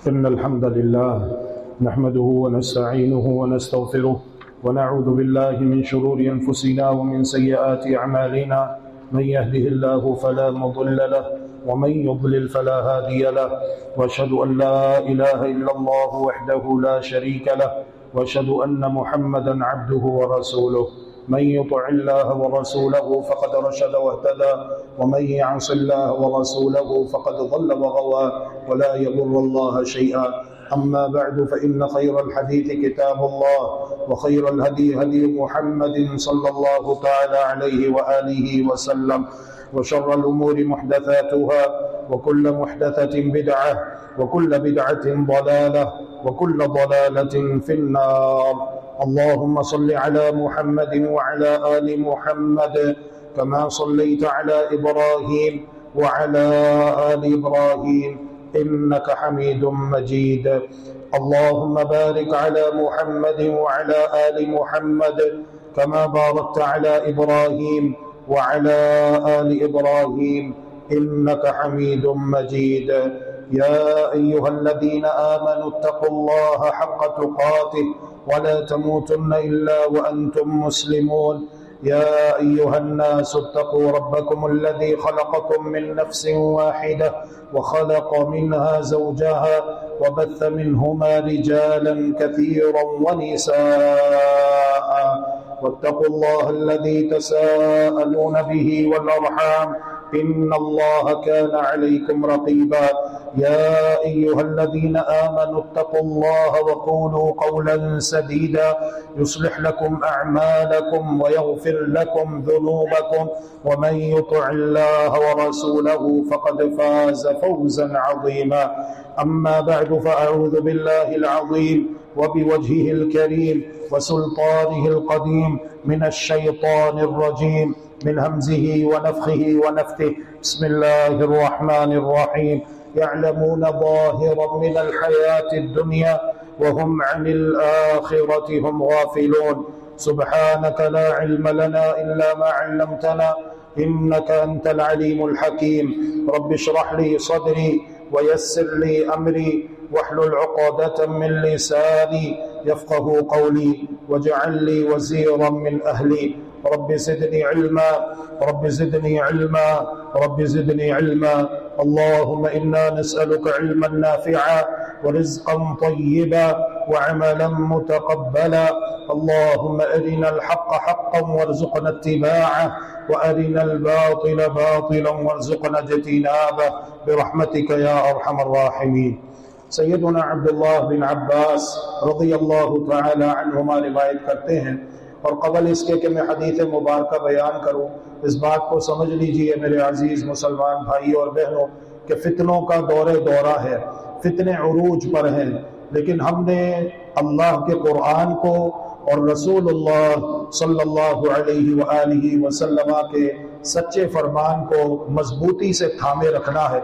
إن الحمد لله نحمده ونستعينه ونستغفره ونعوذ بالله من شرور أنفسنا ومن سيئات أعمالنا. من يهده الله فلا مضل له ومن يضلل فلا هادي له، وأشهد أن لا إله إلا الله وحده لا شريك له، وأشهد أن محمدا عبده ورسوله. من يطع الله ورسوله فقد رشد واهتدى، ومن يعص الله ورسوله فقد ضل وغوى، ولا يضر الله شيئا. أما بعد فإن خير الحديث كتاب الله، وخير الهدي هدي محمد صلى الله تعالى عليه وآله وسلم، وشر الأمور محدثاتها، وكل محدثة بدعة، وكل بدعة ضلالة، وكل ضلالة في النار. اللهم صل على محمد وعلى آل محمد كما صليت على إبراهيم وعلى آل إبراهيم إنك حميد مجيد. اللهم بارك على محمد وعلى آل محمد كما باركت على إبراهيم وعلى آل إبراهيم إنك حميد مجيد. يا أيها الذين آمنوا اتقوا الله حق تقاته ولا تموتن إلا وأنتم مسلمون. يا أيها الناس اتقوا ربكم الذي خلقكم من نفس واحدة وخلق منها زوجها وبث منهما رجالا كثيرا ونساء، واتقوا الله الذي تساءلون به والأرحام إن الله كان عليكم رقيبا. يا أيها الذين آمنوا اتقوا الله وقولوا قولا سديدا يصلح لكم أعمالكم ويغفر لكم ذنوبكم، ومن يطع الله ورسوله فقد فاز فوزا عظيما. أما بعد فأعوذ بالله العظيم وبوجهه الكريم وسلطانه القديم من الشيطان الرجيم من همزه ونفخه ونفثه. بسم الله الرحمن الرحيم. يعلمون ظاهرا من الحياة الدنيا وهم عن الآخرة هم غافلون. سبحانك لا علم لنا إلا ما علمتنا إنك أنت العليم الحكيم. رب اشرح لي صدري ويسر لي أمري واحلل عقدة من لساني يفقه قولي واجعل لي وزيرا من أهلي. رب زدني علما، رب زدني علما، رب زدني علما. اللهم إنا نسألك علما نافعا ورزقا طيبا وعملا متقبلا. اللهم أرنا الحق حقا وارزقنا اتباعه، وأرنا الباطل باطلا وارزقنا اجتنابه برحمتك يا أرحم الراحمين. سیدنا عبداللہ بن عباس رضی اللہ تعالی عنہما روایت کرتے ہیں، اور قبل اس کے کہ میں حدیث مبارکہ بیان کروں، اس بات کو سمجھ لیجئے میرے عزیز مسلمان بھائی اور بہنوں کہ فتنوں کا دورہ ہے، فتنے عروج پر ہیں، لیکن ہم نے اللہ کے قرآن کو اور رسول اللہ صلی اللہ علیہ وآلہ وسلم کے سچے فرمان کو مضبوطی سے تھامے رکھنا ہے۔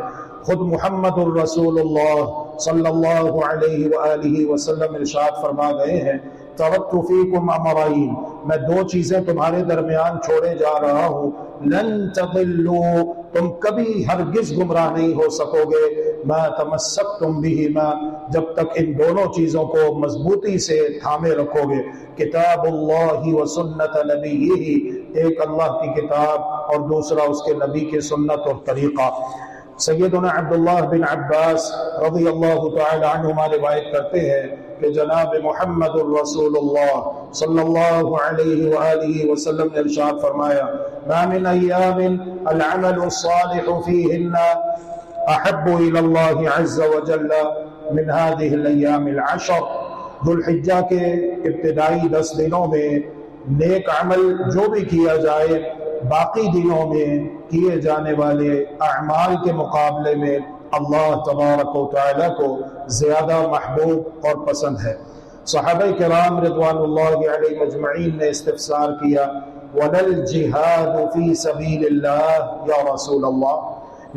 خود محمد الرسول اللہ صلی اللہ علیہ وآلہ وسلم ارشاد فرما گئے ہیں، ترکت فیکم امرین، میں دو چیزیں تمہارے درمیان چھوڑے جا رہا ہوں، لن تضلوا، تم کبھی ہرگز گمراہ نہیں ہو سکو گے، ما تمسکتم بہما، جب تک ان دونوں چیزوں کو مضبوطی سے تھامے رکھو گے۔ کتاب اللہ و سنت نبیہ، ایک اللہ کی کتاب اور دوسرا اس کے نبی کی سنت اور طریقہ۔ سیدنا عبداللہ بن عباس رضی اللہ تعالی عنہما روایت کرتے ہیں کہ جناب محمد الرسول اللہ صلی اللہ علیہ وآلہ وسلم نے ارشاد فرمایا، ما من ایام العمل الصالح فیہن احب الی اللہ عز وجل من هذه الایام العشر۔ ذو الحجہ کے ابتدائی 10 دنوں میں نیک عمل جو بھی کیا جائے باقی دنوں میں کیے جانے والے اعمال کے مقابلے میں اللہ تبارک و تعالی کو زیادہ محبوب اور پسند ہے۔ صحابہ کرام رضوان اللہ علیہ مجمعین نے استفسار کیا، وَلَا الْجِهَادُ فِي سَبِيلِ اللَّهِ یا رسول اللہ،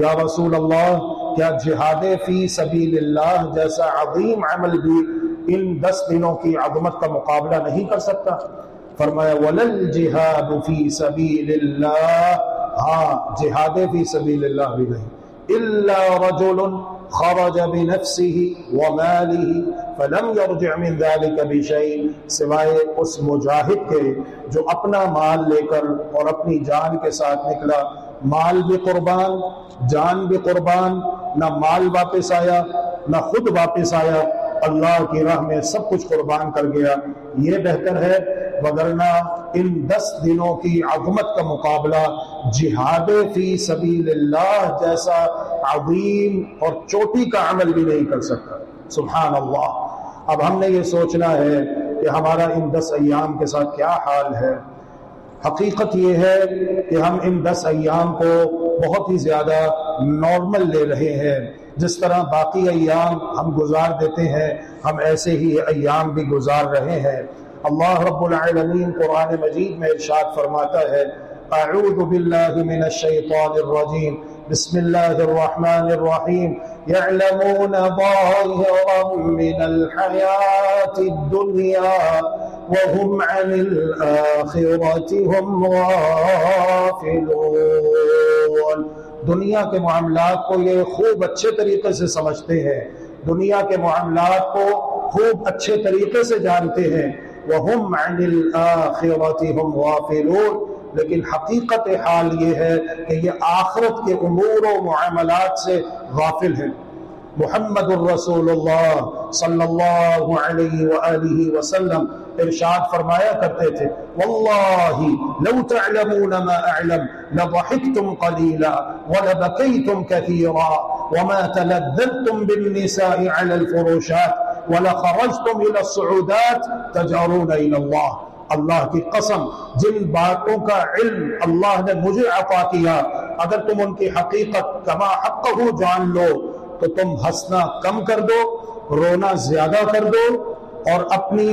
یا رسول اللہ کیا جہاد فی سبیل اللہ جیسا عظیم عمل بھی ان 10 دنوں کی عظمت کا مقابلہ نہیں کر سکتا؟ فرمایا وَلَا الْجِهَادُ فِي سَبِيلِ اللَّهِ، ہاں جہاد فی سبیل اللہ بھی نہیں، إِلَّا رَجُلٌ خرج بنفسه وماله فلم يرجع من ذلك بشيء، سوائے اس مجاہد کے جو اپنا مال لے کر اور اپنی جان کے ساتھ نکلا، مال بھی قربان، جان بھی قربان، نہ مال واپس آیا نہ خود واپس آیا، اللہ کی راہ میں سب کچھ قربان کر گیا، یہ بہتر ہے۔ وگرنہ ان 10 دنوں کی عظمت کا مقابلہ جہاد فی سبیل اللہ جیسا عظیم اور چوٹی کا عمل بھی نہیں کر سکتا۔ سبحان اللہ۔ اب ہم نے یہ سوچنا ہے کہ ہمارا ان 10 ایام کے ساتھ کیا حال ہے۔ حقیقت یہ ہے کہ ہم ان 10 ایام کو بہت ہی زیادہ نارمل لے رہے ہیں، جس طرح باقی ایام ہم گزار دیتے ہیں، ہم ایسے ہی ایام بھی گزار رہے ہیں۔ اللہ رب العالمین قرآن مجید میں ارشاد فرماتا ہے، اعوذ باللہ من الشیطان الرجیم، بسم اللہ الرحمن الرحیم، یعلمون ظاہرا من الحیاة الدنیا وهم عن الآخرة هم غافلون۔ دنیا کے معاملات کو یہ خوب اچھے طریقے سے سمجھتے ہیں، دنیا کے معاملات کو خوب اچھے طریقے سے جانتے ہیں، وهم عن الآخرة هم غافلون، لیکن حقیقت حال یہ ہے کہ یہ آخرت کے امور و معاملات سے غافل ہیں۔ محمد الرسول اللہ صلی اللہ علیہ وآلہ وسلم ارشاد فرمایا کرتے تھے، واللہ لو تعلمون ما اعلم لضحکتم قلیلا ولبکیتم کثیرا وما تلذذتم بالنساء علی الفروشات ولخرجتم الى الصعودات تجارون الى اللہ۔ اللہ کی قسم، جن باتوں کا علم اللہ نے مجھے عطا کیا، اگر تم ان کی حقیقت کما حقہ جان لو تو تم ہنسنا کم کر دو، رونا زیادہ کر دو، اور اپنی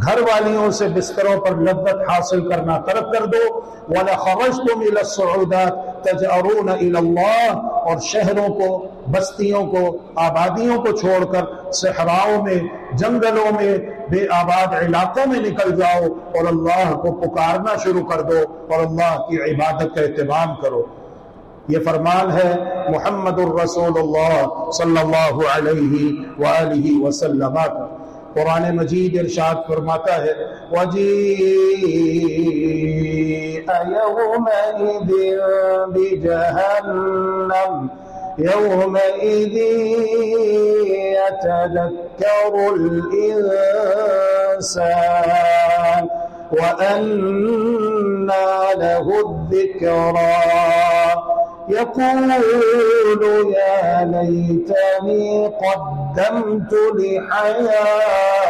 گھر والیوں سے بستروں پر لذت حاصل کرنا ترک کر دو۔ وَلَخَرَجْتُمْ إِلَى الصُّعُودَاتِ تَجْأَرُونَ إِلَى اللَّهِ، اور شہروں کو، بستیوں کو، آبادیوں کو چھوڑ کر صحراؤں میں، جنگلوں میں، بے آباد علاقوں میں نکل جاؤ اور اللہ کو پکارنا شروع کر دو اور اللہ کی عبادت کا اہتمام کرو۔ یہ فرمان ہے محمد الرسول اللہ صلی اللہ علیہ وآلہ وسلم کا۔ قرآن مجید ارشاد فرماتا ہے، وَجِيءَ يَوْمَئِذٍ بِجَهَنَّمَ يَوْمَئِذٍ يَتَذَكَّرُ الْإِنسَانُ وَأَنَّى لَهُ الذِّكْرَى يقول يا ليتني قدمت لحياتي۔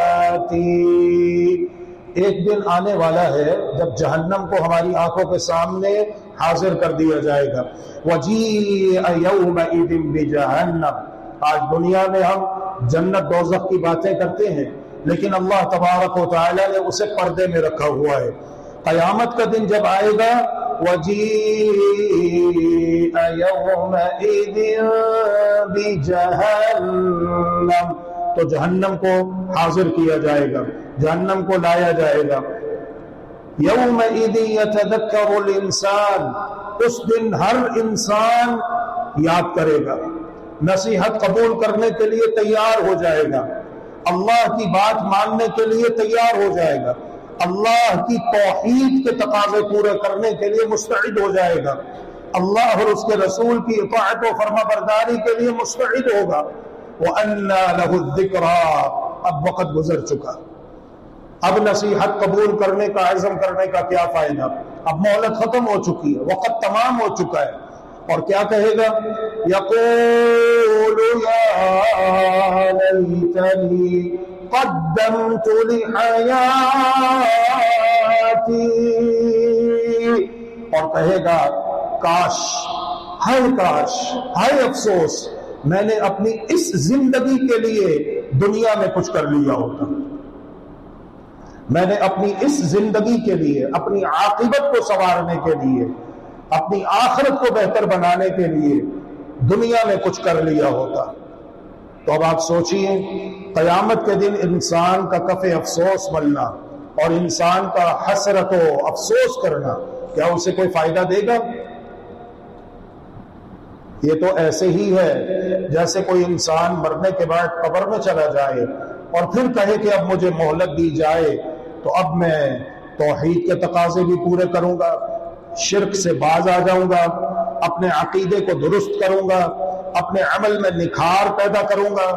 ایک دن آنے والا ہے جب جہنم کو ہماری آنکھوں کے سامنے حاضر کر دیا جائے گا۔ وَجِيءَ يَوْمَئِذٍ بِجَهَنَّمَ۔ آج دنیا میں ہم جنت دوزخ کی باتیں کرتے ہیں، لیکن اللہ تبارک و تعالی نے اسے پردے میں رکھا ہوا ہے۔ قیامت کا دن جب آئے گا، وَجِيءَ يَوْمَئِذٍ بِجَهَنَّمَ، تو جہنم کو حاضر کیا جائے گا، جہنم کو لایا جائے گا۔ يَوْمَئِذٍ يَتَذَكَّرُ الْإِنسَانُ، اس دن ہر انسان یاد کرے گا، نصیحت قبول کرنے کے لیے تیار ہو جائے گا، اللہ کی بات ماننے کے لیے تیار ہو جائے گا، اللہ کی توحید کے تقاضے پورے کرنے کے لیے مستعد ہو جائے گا، اللہ اور اس کے رسول کی اطاعت و فرما برداری کے لیے مستعد ہوگا۔ وَأَنَّى لَهُ الذِّكْرَى، اب وقت گزر چکا، اب نصیحت قبول کرنے کا، عزم کرنے کا کیا فائدہ؟ اب مہلت ختم ہو چکی ہے، وقت تمام ہو چکا ہے، اور کیا کہے گا؟ یقول یا لیتنی قدمت لحیاتی، اور کہے گا کاش، ہائے کاش، ہائے افسوس، میں نے اپنی اس زندگی کے لیے دنیا میں کچھ کر لیا ہوتا، میں نے اپنی اس زندگی کے لیے، اپنی عاقبت کو سنوارنے کے لیے، اپنی آخرت کو بہتر بنانے کے لیے دنیا میں کچھ کر لیا ہوتا۔ تو اب آپ سوچئے، قیامت کے دن انسان کا کف افسوس ملنا اور انسان کا حسرت و افسوس کرنا، کیا اسے کوئی فائدہ دے گا؟ یہ تو ایسے ہی ہے جیسے کوئی انسان مرنے کے بعد قبر میں چلا جائے اور پھر کہے کہ اب مجھے مہلت دی جائے تو اب میں توحید کے تقاضے بھی پورے کروں گا، شرک سے باز آ جاؤں گا، اپنے عقیدے کو درست کروں گا، اپنے عمل میں نکھار پیدا کروں گا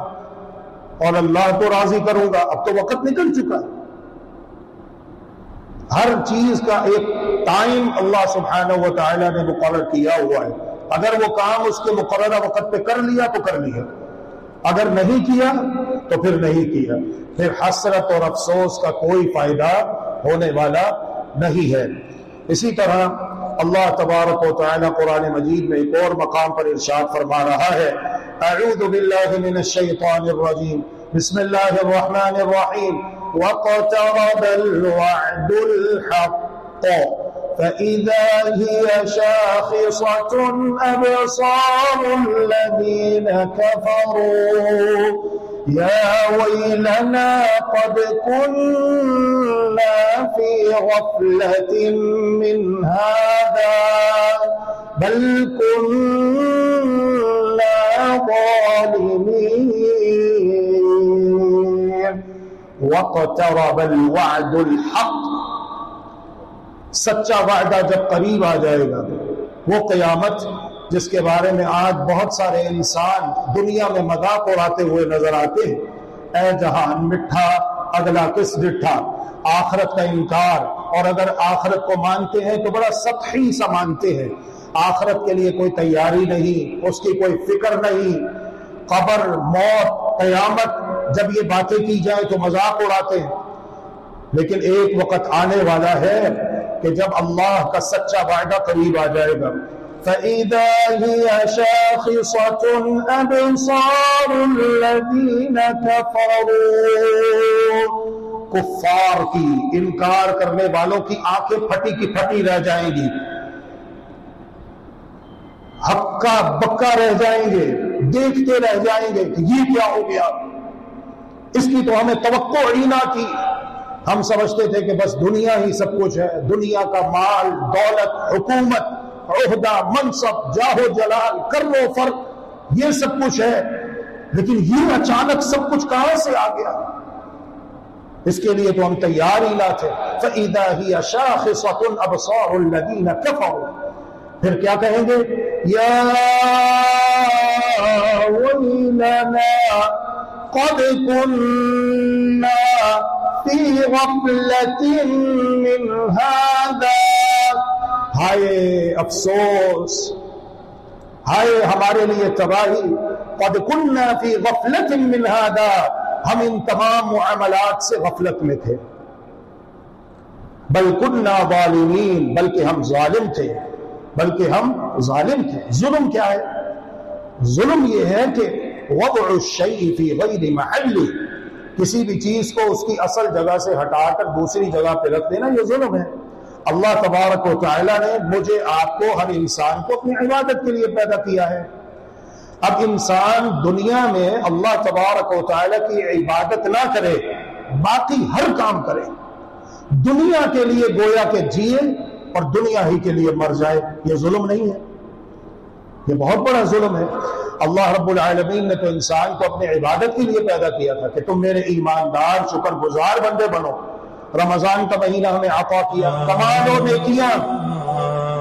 اور اللہ کو راضی کروں گا۔ اب تو وقت نکل چکا ہے، ہر چیز کا ایک ٹائم اللہ سبحانہ و تعالی نے مقرر کیا ہوا ہے۔ اگر وہ کام اس کے مقررہ وقت پہ کر لیا تو کر لیا، اگر نہیں کیا تو پھر نہیں کیا، پھر حسرت اور افسوس کا کوئی فائدہ ہونے والا نہیں ہے۔ اسی طرح اللہ تبارک و تعالی قرآن مجید میں ایک اور مقام پر ارشاد فرما رہا ہے، اعوذ باللہ من الشیطان الرجیم، بسم اللہ الرحمن الرحیم، واقترب الوعد الحق فإذا هي شاخصة أبصار الذين كفروا يا ويلنا قد كنا في غفلة من هذا بل كنا ظالمين واقترب الوعد الحق، سچا وعدہ جب قریب آ جائے گا، وہ قیامت جس کے بارے میں آج بہت سارے انسان دنیا میں مذاق اڑاتے ہوئے نظر آتے ہیں، اے جہان مٹھا اگلا کس ڈٹھا، آخرت کا انکار، اور اگر آخرت کو مانتے ہیں تو بڑا سطحی سا مانتے ہیں، آخرت کے لیے کوئی تیاری نہیں، اس کی کوئی فکر نہیں، قبر، موت، قیامت، جب یہ باتیں کی جائے تو مذاق اڑاتے ہیں۔ لیکن ایک وقت آنے والا ہے کہ جب اللہ کا سچا وعدہ قریب آ جائے گا، فَإِذَا هِيَ شَاخِصَةٌ أَبْصَارُ الَّذِينَ كَفَرُوا، کفار کی، انکار کرنے والوں کی آنکھیں پھٹی کی پھٹی رہ جائیں گی، ہکا بکا رہ جائیں گے، دیکھتے رہ جائیں گے کہ یہ کیا ہو گیا، اس کی تو ہمیں توقع ہی نہ تھی، ہم سمجھتے تھے کہ بس دنیا ہی سب کچھ ہے، دنیا کا مال، دولت، حکومت، عہدہ، منصب، جاہ و جلال، کر و فرق، یہ سب کچھ ہے، لیکن یہ اچانک سب کچھ کہاں سے آ گیا؟ اس کے لیے تو ہم تیار ہی نہ تھے۔ فَإِذَا هِيَ شَاخِصَةٌ أَبْصَارُ الَّذِينَ كَفَرُوا، پھر کیا کہیں گے؟ یا ویلنا قد كنا فی غفلۃ من هذا، ہائے افسوس، ہائے ہمارے لیے تباہی، قد كنا فی غفلۃ من هذا، ہم ان تمام معاملات سے غفلت میں تھے، بل كنا ظالمین، بلکہ ہم ظالم تھے، بلکہ ہم ظالم تھے۔ ظلم کیا ہے؟ ظلم یہ ہے کہ وضع الشیء فی غیر محلہ، کسی بھی چیز کو اس کی اصل جگہ سے ہٹا کر دوسری جگہ پہ رکھ دینا، یہ ظلم ہے۔ اللہ تبارک و تعالی نے مجھے، آپ کو، ہر انسان کو اپنی عبادت کے لیے پیدا کیا ہے۔ اب انسان دنیا میں اللہ تبارک و تعالی کی عبادت نہ کرے، باقی ہر کام کرے، دنیا کے لیے گویا کہ جیے اور دنیا ہی کے لیے مر جائے، یہ ظلم نہیں ہے؟ یہ بہت بڑا ظلم ہے۔ اللہ رب العالمین نے تو انسان کو اپنے عبادت کے لیے پیدا کیا تھا کہ تم میرے ایماندار شکر گزار بندے بنو۔ رمضان کا مہینہ ہمیں عطا کیا، کما لو نیکیاں،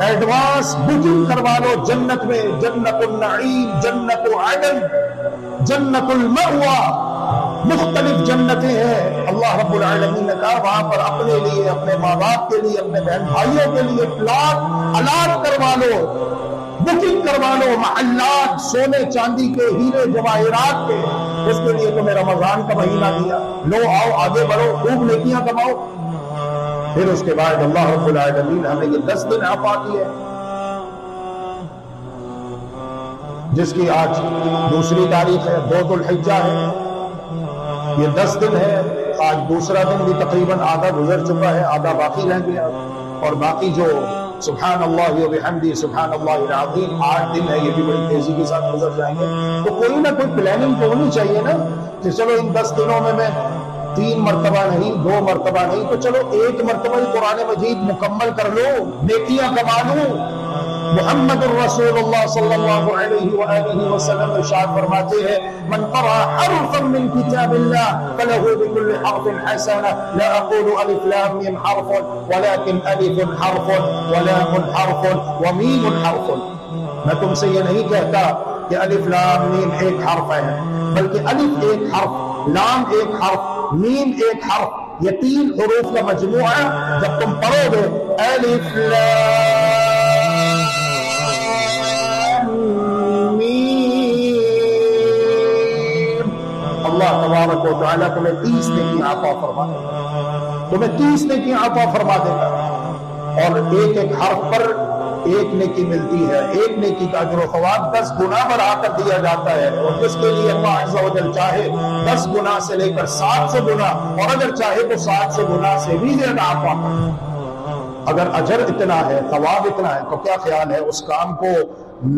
ایڈوانس بکنگ کروا لو جنت میں، جنت النعیم، جنت عدن، جنت المأوى، مختلف جنتیں ہیں۔ اللہ رب العالمین نے کہا وہاں پر اپنے لیے، اپنے ماں باپ کے لیے، اپنے بہن بھائیوں کے لیے پلاٹ الاٹ کروا لو، بکنگ کروا لو، محلات، سونے چاندی کے، ہیرے جواہرات کے، اس کے لیے تمہیں رمضان کا مہینہ دیا، لو آؤ آگے بڑھو، خوب نیکیاں کماؤ۔ پھر اس کے بعد اللہ رب العالمین ہمیں یہ 10 دن عطا کیے، جس کی آج دوسری تاریخ ہے، 2 ذو الحجہ ہے، یہ 10 دن ہے، آج دوسرا دن بھی تقریباً آدھا گزر چکا ہے، آدھا باقی رہ گیا، اور باقی جو سبحان اللہ و بحمدہ سبحان اللہ العظیم 8 دن ہے، یہ بھی بڑی تیزی کے ساتھ گزر جائیں گے۔ تو کوئی نہ کوئی پلاننگ تو ہونی چاہیے نا، کہ چلو ان 10 دنوں میں 3 مرتبہ نہیں، 2 مرتبہ نہیں، تو چلو 1 مرتبہ ہی قرآن مجید مکمل کر لو، نیکیاں کما لوں، محمد الرسول اللہ صلی اللہ علیہ وآلہ وسلم ارشاد فرماتے ہیں من قرأ حرفا من کتاب اللہ فله بكل حرف حسنہ لا اقول الف لام میم حرف ولكن الف حرف ولام حرف ومیم حرف. میں تم سے یہ نہیں کہتا کہ الف لام میم ایک حرف ہے، بلکہ الف ایک حرف، لام ایک حرف، میم ایک حرف، یہ تین حروف کا مجموعہ جب تم پڑھو گے الف لام اللہ تبارک و تعالیٰ تمہیں 30 نیکی عطا فرما دے گا، تمہیں 30 نیکی عطا فرما دے گا، اور ایک ایک حرف پر ایک نیکی ملتی ہے. ایک نیکی کا اجر و ثواب 10 گنا بڑھا کر دیا جاتا ہے، اور جس کے لیے اللہ عز و جل چاہے 10 گنا سے لے کر 700 گنا، اور اگر چاہے تو 700 گنا سے بھی زیادہ عطا کرے. اگر اجر اتنا ہے، ثواب اتنا ہے، تو کیا خیال ہے اس کام کو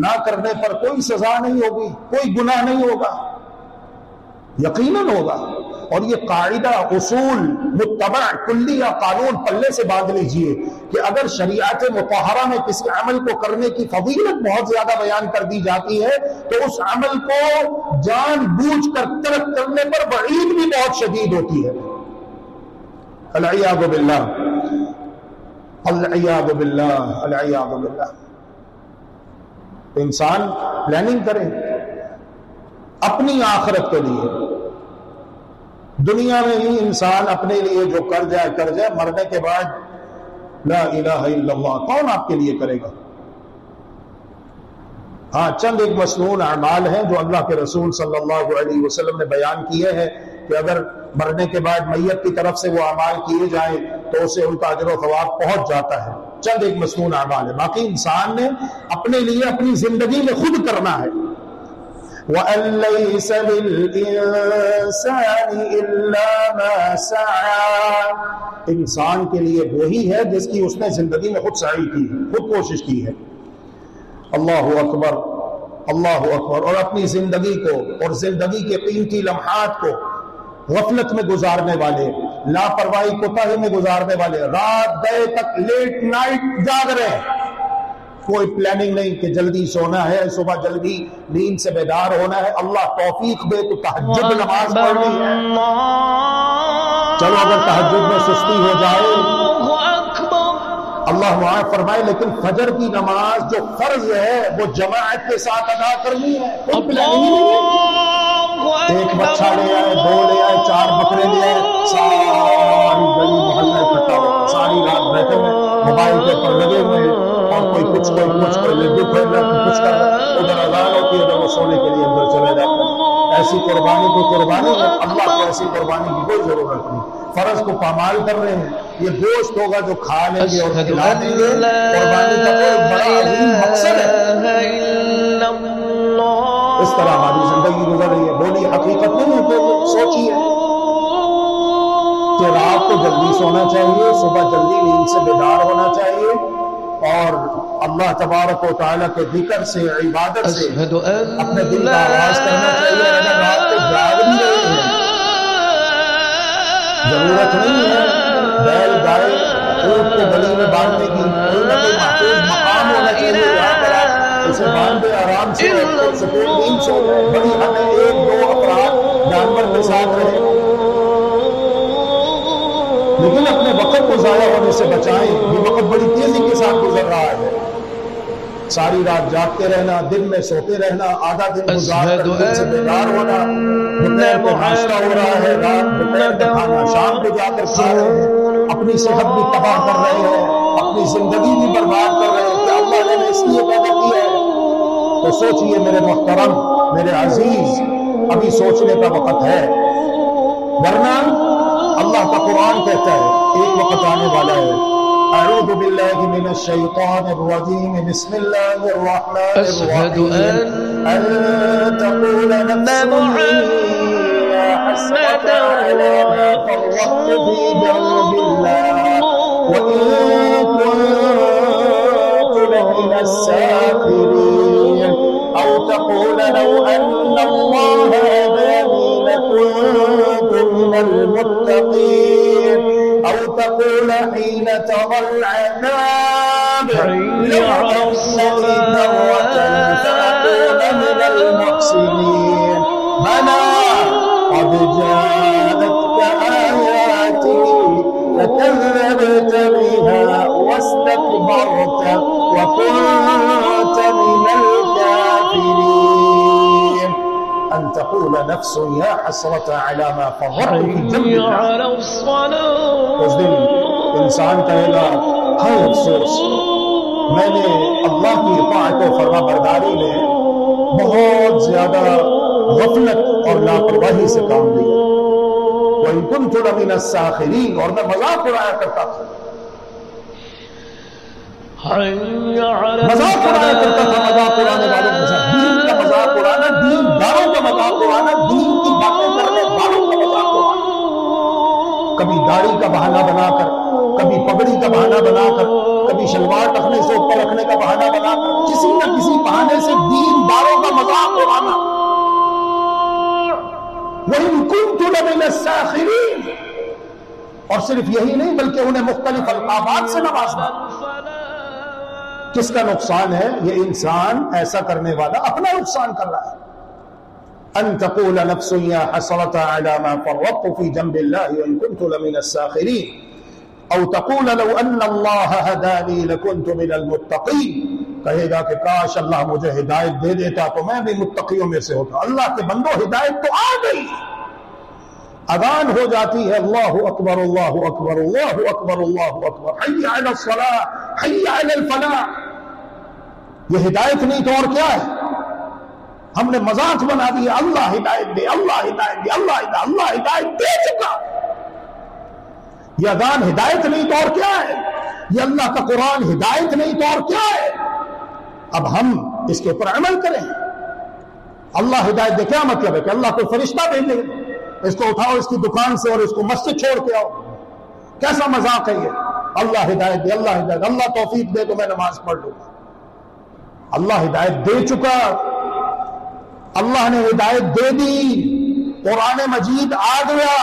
نہ کرنے پر کوئی سزا نہیں ہوگی، کوئی گناہ نہیں ہوگا؟ یقیناً ہوگا. اور یہ قاعدہ، اصول، متبع، کلیہ، قانون پلے سے باندھ لیجئے کہ اگر شریعت مطہرہ میں کسی عمل کو کرنے کی فضیلت بہت زیادہ بیان کر دی جاتی ہے تو اس عمل کو جان بوجھ کر ترک کرنے پر وعید بھی بہت شدید ہوتی ہے. العیاذ باللہ، العیاذ باللہ، العیاذ باللہ. تو انسان پلاننگ کرے اپنی آخرت کے لیے. دنیا میں ہی انسان اپنے لیے جو کر جائے، مرنے کے بعد لا الہ الا اللہ کون آپ کے لیے کرے گا؟ ہاں، چند ایک مسنون اعمال ہیں جو اللہ کے رسول صلی اللہ علیہ وسلم نے بیان کیے ہیں کہ اگر مرنے کے بعد میت کی طرف سے وہ اعمال کیے جائیں تو اسے ان کا اجر و ثواب پہنچ جاتا ہے. چند ایک مسنون اعمال ہے، باقی انسان نے اپنے لیے اپنی زندگی میں خود کرنا ہے. وَأَن لَيْسَ لِلْإِنسَانِ إِلَّا مَا سَعَى. انسان کے لیے وہی ہے جس کی اس نے زندگی میں خود سعی کی ہے، خود کوشش کی ہے. اللہ اکبر، اللہ اکبر. اور اپنی زندگی کو اور زندگی کے قیمتی لمحات کو غفلت میں گزارنے والے، لاپرواہی کوتاہی میں گزارنے والے، رات دیر تک لیٹ نائٹ جاگ رہے ہیں، کوئی پلاننگ نہیں کہ جلدی سونا ہے، صبح جلدی نیند سے بیدار ہونا ہے. اللہ توفیق دے تو تہجد نماز پڑھنی ہے. چلو اگر تہجد میں سستی ہو جائے اللہ معاف فرمائے، لیکن فجر کی نماز جو فرض ہے وہ جماعت کے ساتھ ادا کرنی ہے. کوئی پلاننگ ہی نہیں ہے. ایک بچہ لے آئے، 2 لے آئے، 4 بکرے لے آئے، ساری گلی محلہ اکٹھا ہو، ساری رات بیٹھے ہوئے موبائل کے اوپر لگے ہوئے ہیں، اور کوئی کچھ کوئی لڈو کھیل رہا ہے، کچھ کر رہا ہے. ادھر اذان ہوتی ہے، ادھر وہ سونے کے لیے اندر چلے جاتے ہیں. ایسی قربانی کو قربانی ہے، اللہ کو ایسی قربانی کی کوئی ضرورت نہیں. فرض کو پامال کر رہے ہیں. یہ گوشت ہوگا جو کھا لیں گے اور کھلا دیں گے، قربانی کا کوئی بڑا عظیم مقصد ہے. اس طرح ہماری زندگی گزر رہی ہے. بولی حقیقت نہیں ہے تو سوچیے کہ رات کو جلدی سونا چاہیے، صبح جلدی نیند سے بیدار ہونا چاہیے، اور اللہ تبارک و تعالیٰ کے ذکر سے، عبادت سے اپنے دل کا آغاز کرنا چاہیے. اگر رات کو جاگ بھی رہے ہیں، ضرورت نہیں ہے بیل گائے اونٹ کو گلی میں باندھنے کی. کوئی نہ کوئی محفوظ مقام ہونا چاہیے جہاں پر آپ اسے باندھے آرام سے سکون نیند سو جائے. بڑی ہمیں 1-2 افراد جانور کے ساتھ رہے، لیکن اپنے وقت کو ضائع ہونے سے بچائیں. یہ وقت بڑی تیزی کے ساتھ گزر رہا ہے. ساری رات جاگتے رہنا، دن میں سوتے رہنا، آدھا دن گزار کر دن سے بیدار ہونا. دوپہر کو ناشتہ ہو رہا ہے، رات دوپہر کا کھانا شام کو جا کر کھا رہے ہیں، اپنی صحت بھی تباہ کر رہے ہیں، اپنی زندگی بھی برباد کر رہے ہیں. کہ اللہ نے اس لیے پیدا کیا ہے. تو سوچئے میرے محترم، میرے عزیز، ابھی سوچنے کا وقت ہے. ورنہ اللہ کا قرآن کہتا ہے ایک وقت آنے والا ہے. اعوذ باللہ من الشیطان الرجیم، بسم اللہ الرحمن الرحیم. ان تقول نفس یا حسرۃ علی ما فرطت فی جنب اللہ وان كنت لمن الساخرین. او تقول لو ان اللہ هدانی لكنت من المتقین. أو تقول حين ترى العذاب على الصلاة فأكون من المحسنين بلى قد جاءتك آياتي فكذبت بها واستكبرت وكنت من الكافرين أن تقول نفس يا حسرة على ما فرطت في جنب الله. اس دن انسان کہے گا ہائے افسوس، میں نے اللہ کی اطاعت و فرما برداری میں بہت زیادہ غفلت اور لاپرواہی سے کام لیا، وَإِن كُنتُ لَمِنَ السَّاخِرِينَ، اور میں مذاق اڑایا کرتا تھا، مذاق اڑایا کرتا تھا مذاق اڑانے والوں کے ساتھ، دین کا مذاق اڑانا، دین داروں کا مذاق اڑانا، دین کی باتیں کرنے والوں کا مذاق اڑانا، کبھی داڑھی کا بہانہ بنا کر، کبھی پگڑی کا بہانہ بنا کر، کبھی شلوار ٹخنے سے اوپر رکھنے کا بہانہ بنا کر، کسی نہ کسی بہانے سے دین داروں کا مذاق اڑانا. وَإِن كُنتُ لَمِنَ السَّاخِرِينَ، اور صرف یہی نہیں بلکہ انہیں مختلف القابات سے نوازنا. کس کا نقصان ہے؟ یہ انسان ایسا کرنے والا اپنا نقصان کر رہا ہے. ان تقول نفس یا حسرت علی ما فرطت فی جنب اللہ وان كنت لمن الساخرین او تقول لو ان اللہ ہدانی لکنت من المتقین، کہے گا کہ کاش اللہ مجھے ہدایت دے دیتا تو میں بھی متقیوں میں سے ہوتا. اللہ کے بندو ہدایت تو آ گئی، اذان ہو جاتی ہے اللہ اکبر اللہ اکبر اللہ اکبر اللہ اکبر، حی علی الصلاۃ حی علی الفلاح. یہ ہدایت نہیں تو اور کیا ہے؟ ہم نے مذاق بنا دیا، اللہ ہدایت دے اللہ ہدایت دے اللہ ہدایت، اللہ ہدایت دے چکا. یہ اذان ہدایت نہیں تو اور کیا ہے؟ یہ اللہ کا قرآن ہدایت نہیں تو اور کیا ہے؟ اب ہم اس کے اوپر عمل کریں. اللہ ہدایت دے کیا مطلب ہے کہ اللہ کوئی فرشتہ بھیج دے، اس کو اٹھاؤ اس کی دکان سے اور اس کو مسجد چھوڑ کے آؤ؟ کیسا مذاق ہے یہ؟ اللہ ہدایت دے اللہ ہدایت، اللہ توفیق دے تو میں نماز پڑھ لوں گا. اللہ ہدایت دے چکا، اللہ نے ہدایت دے دی، قرآن مجید آ گیا،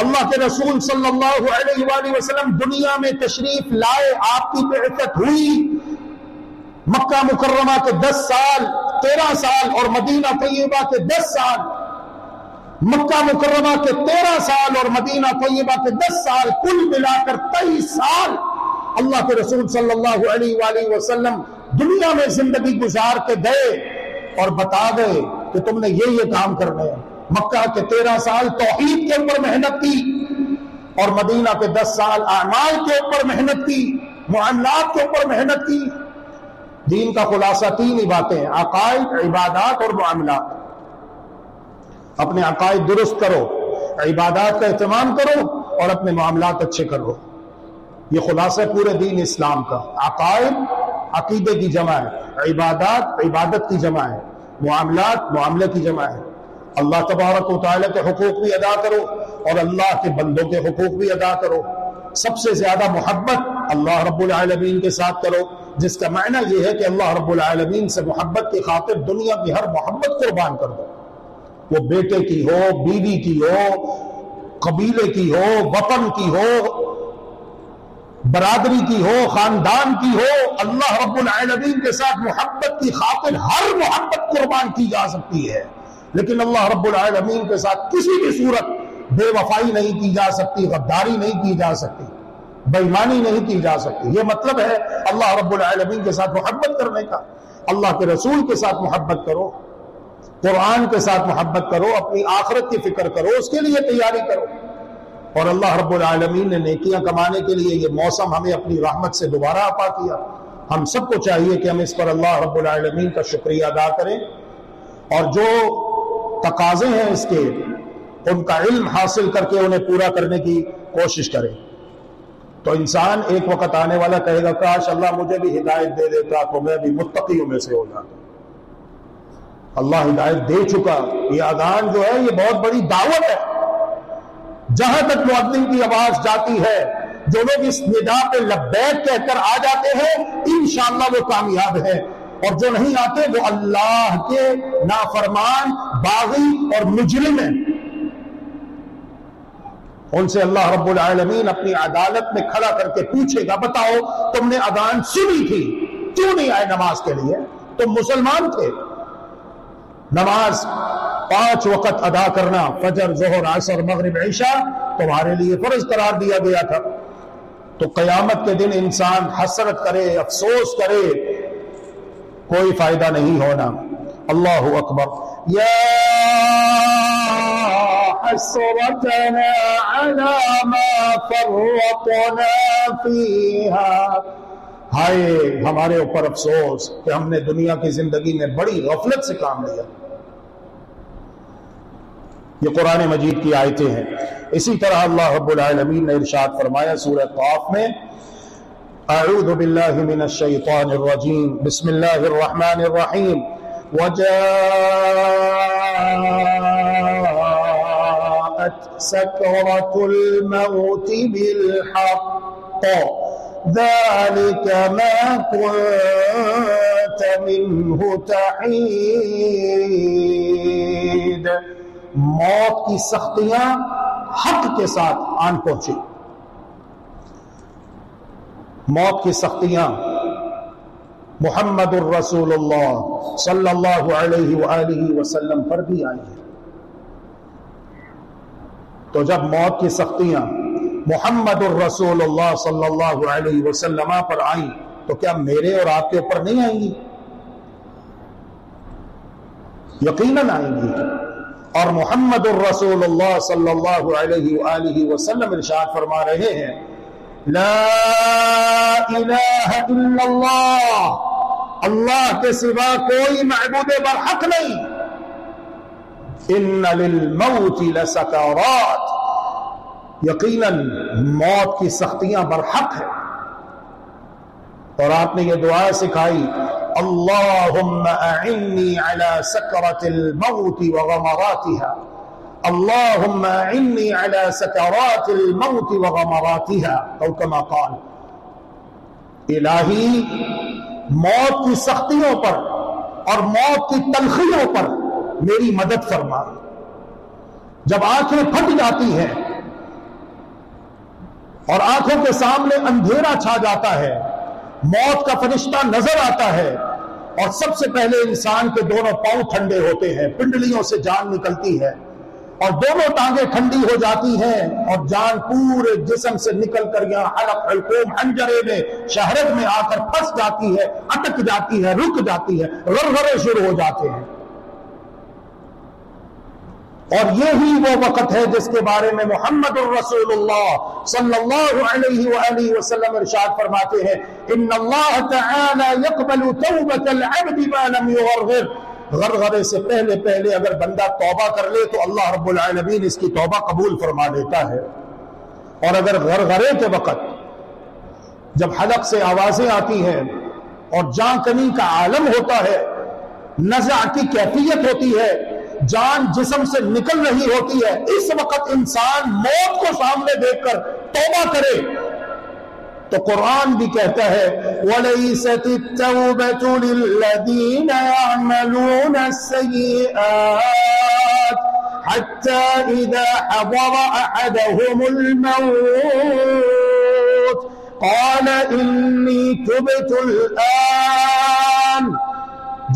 اللہ کے رسول صلی اللہ علیہ وآلہ وسلم دنیا میں تشریف لائے، آپ کی بعثت ہوئی، مکہ مکرمہ کے 10 سال 13 سال اور مدینہ طیبہ کے 10 سال، مکہ مکرمہ کے 13 سال اور مدینہ طیبہ کے 10 سال، کل ملا کر 23 سال اللہ کے رسول صلی اللہ علیہ وآلہ وسلم دنیا میں زندگی گزار کے گئے اور بتا گئے کہ تم نے یہ کام کرنے ہیں. مکہ کے 13 سال توحید کے اوپر محنت کی اور مدینہ کے 10 سال اعمال کے اوپر محنت کی، معاملات کے اوپر محنت کی. دین کا خلاصہ 3 ہی باتیں ہیں، عقائد، عبادات اور معاملات. اپنے عقائد درست کرو، عبادات کا اہتمام کرو اور اپنے معاملات اچھے کرو. یہ خلاصہ پورے دین اسلام کا. عقائد عقیدے کی جمع ہے، عبادات عبادت کی جمع ہے، معاملات معاملے کی جمع ہے. اللہ تبارک و تعالیٰ کے حقوق بھی ادا کرو اور اللہ کے بندوں کے حقوق بھی ادا کرو. سب سے زیادہ محبت اللہ رب العالمین کے ساتھ کرو، جس کا معنی یہ ہے کہ اللہ رب العالمین سے محبت کی خاطر دنیا کی ہر محبت قربان کر دو، وہ بیٹے کی ہو، بیوی کی ہو، قبیلے کی ہو، وطن کی ہو، برادری کی ہو، خاندان کی ہو. اللہ رب العالمین کے ساتھ محبت کی خاطر ہر محبت قربان کی جا سکتی ہے، لیکن اللہ رب العالمین کے ساتھ کسی بھی صورت بے وفائی نہیں کی جا سکتی، غداری نہیں کی جا سکتی، بے ایمانی نہیں کی جا سکتی. یہ مطلب ہے اللہ رب العالمین کے ساتھ محبت کرنے کا. اللہ کے رسول کے ساتھ محبت کرو، قرآن کے ساتھ محبت کرو، اپنی آخرت کی فکر کرو، اس کے لیے تیاری کرو. اور اللہ رب العالمین نے نیکیاں کمانے کے لیے یہ موسم ہمیں اپنی رحمت سے دوبارہ عطا کیا. ہم سب کو چاہیے کہ ہم اس پر اللہ رب العالمین کا شکریہ ادا کریں اور جو تقاضے ہیں اس کے ان کا علم حاصل کر کے انہیں پورا کرنے کی کوشش کریں. تو انسان ایک وقت آنے والا کہے گا کاش اللہ مجھے بھی ہدایت دے دیتا تو میں بھی متقیوں میں سے ہو جاتا. اللہ ہدایت دے چکا. یہ اذان جو ہے یہ بہت بڑی دعوت ہے. جہاں تک مؤذن کی آواز جاتی ہے، جو لوگ اس ندا پہ لبیک کہہ کر آ جاتے ہیں انشاءاللہ وہ کامیاب ہیں، اور جو نہیں آتے وہ اللہ کے نافرمان، باغی اور مجرم ہیں. ان سے اللہ رب العالمین اپنی عدالت میں کھڑا کر کے پوچھے گا بتاؤ تم نے اذان سنی تھی، کیوں نہیں آئے نماز کے لیے؟ تم مسلمان تھے. نماز 5 وقت ادا کرنا، فجر، ظہر، عصر، مغرب، عشاء تمہارے لیے فرض قرار دیا گیا تھا. تو قیامت کے دن انسان حسرت کرے، افسوس کرے، کوئی فائدہ نہیں ہونا. اللہ اکبر. یا حسرتنا علی ما فرطنا فیہا، ہائے ہمارے اوپر افسوس کہ ہم نے دنیا کی زندگی میں بڑی غفلت سے کام لیا. یہ قرآن مجید کی آیتیں ہیں. اسی طرح اللہ رب العالمین نے ارشاد فرمایا سورہ قاف میں، اعوذ باللہ من الشیطان الرجیم، بسم اللہ الرحمن الرحیم، وجاءت سکرۃ الموت بالحق ذلك ما كنت منه تحید. موت کی سختیاں حق کے ساتھ آن پہنچی. موت کی سختیاں محمد الرسول اللہ صلی اللہ علیہ وآلہ وسلم پر بھی آئی ہیں. تو جب موت کی سختیاں محمد الرسول اللہ صلی اللہ علیہ وسلم پر آئیں تو کیا میرے اور آپ کے اوپر نہیں آئیں گی؟ یقیناً آئیں گی. اور محمد الرسول اللہ صلی اللہ علیہ وآلہ وسلم ارشاد فرما رہے ہیں، لا الہ الا اللہ، اللہ کے سوا کوئی معبود برحق نہیں. ان للموت لسکرات، یقیناً موت کی سختیاں برحق ہے. اور آپ نے یہ دعا سکھائی، اللہم اعنی علی سکرۃ الموت وغمراتها، اللہم اعنی علی سکرات الموت وغمراتها، او کما قال. الہی موت کی سختیوں پر اور موت کی تلخیوں پر میری مدد فرما. جب آنکھیں پھٹ جاتی ہیں اور آنکھوں کے سامنے اندھیرا چھا جاتا ہے، موت کا فرشتہ نظر آتا ہے اور سب سے پہلے انسان کے دونوں پاؤں ٹھنڈے ہوتے ہیں، پنڈلیوں سے جان نکلتی ہے اور دونوں ٹانگیں ٹھنڈی ہو جاتی ہیں اور جان پورے جسم سے نکل کر یہاں حلق، حلقوم، حنجرے میں، شہرت میں آ کر پھنس جاتی ہے، اٹک جاتی ہے، رک جاتی ہے، غرغرے شروع ہو جاتے ہیں. اور یہی وہ وقت ہے جس کے بارے میں محمد الرسول اللہ صلی اللہ علیہ وآلہ وسلم ارشاد فرماتے ہیں، ان اللہ تعالی یقبل توبۃ العبد ما لم یغرغر. غرغرے سے پہلے اگر بندہ توبہ کر لے تو اللہ رب العالمین اس کی توبہ قبول فرما لیتا ہے. اور اگر غرغرے کے وقت جب حلق سے آوازیں آتی ہیں اور جان کنی کا عالم ہوتا ہے، نزع کی کیفیت ہوتی ہے، جان جسم سے نکل رہی ہوتی ہے، اس وقت انسان موت کو سامنے دیکھ کر توبہ کرے تو قرآن بھی کہتا ہے وَلَيْسَتِ التَّوْبَةُ لِلَّذِينَ يَعْمَلُونَ السَّيِّئَاتِ حَتَّى إِذَا حَضَرَ أَحَدَهُمُ الْمَوْتُ قَالَ إِنِّي تُبْتُ الْآنَ.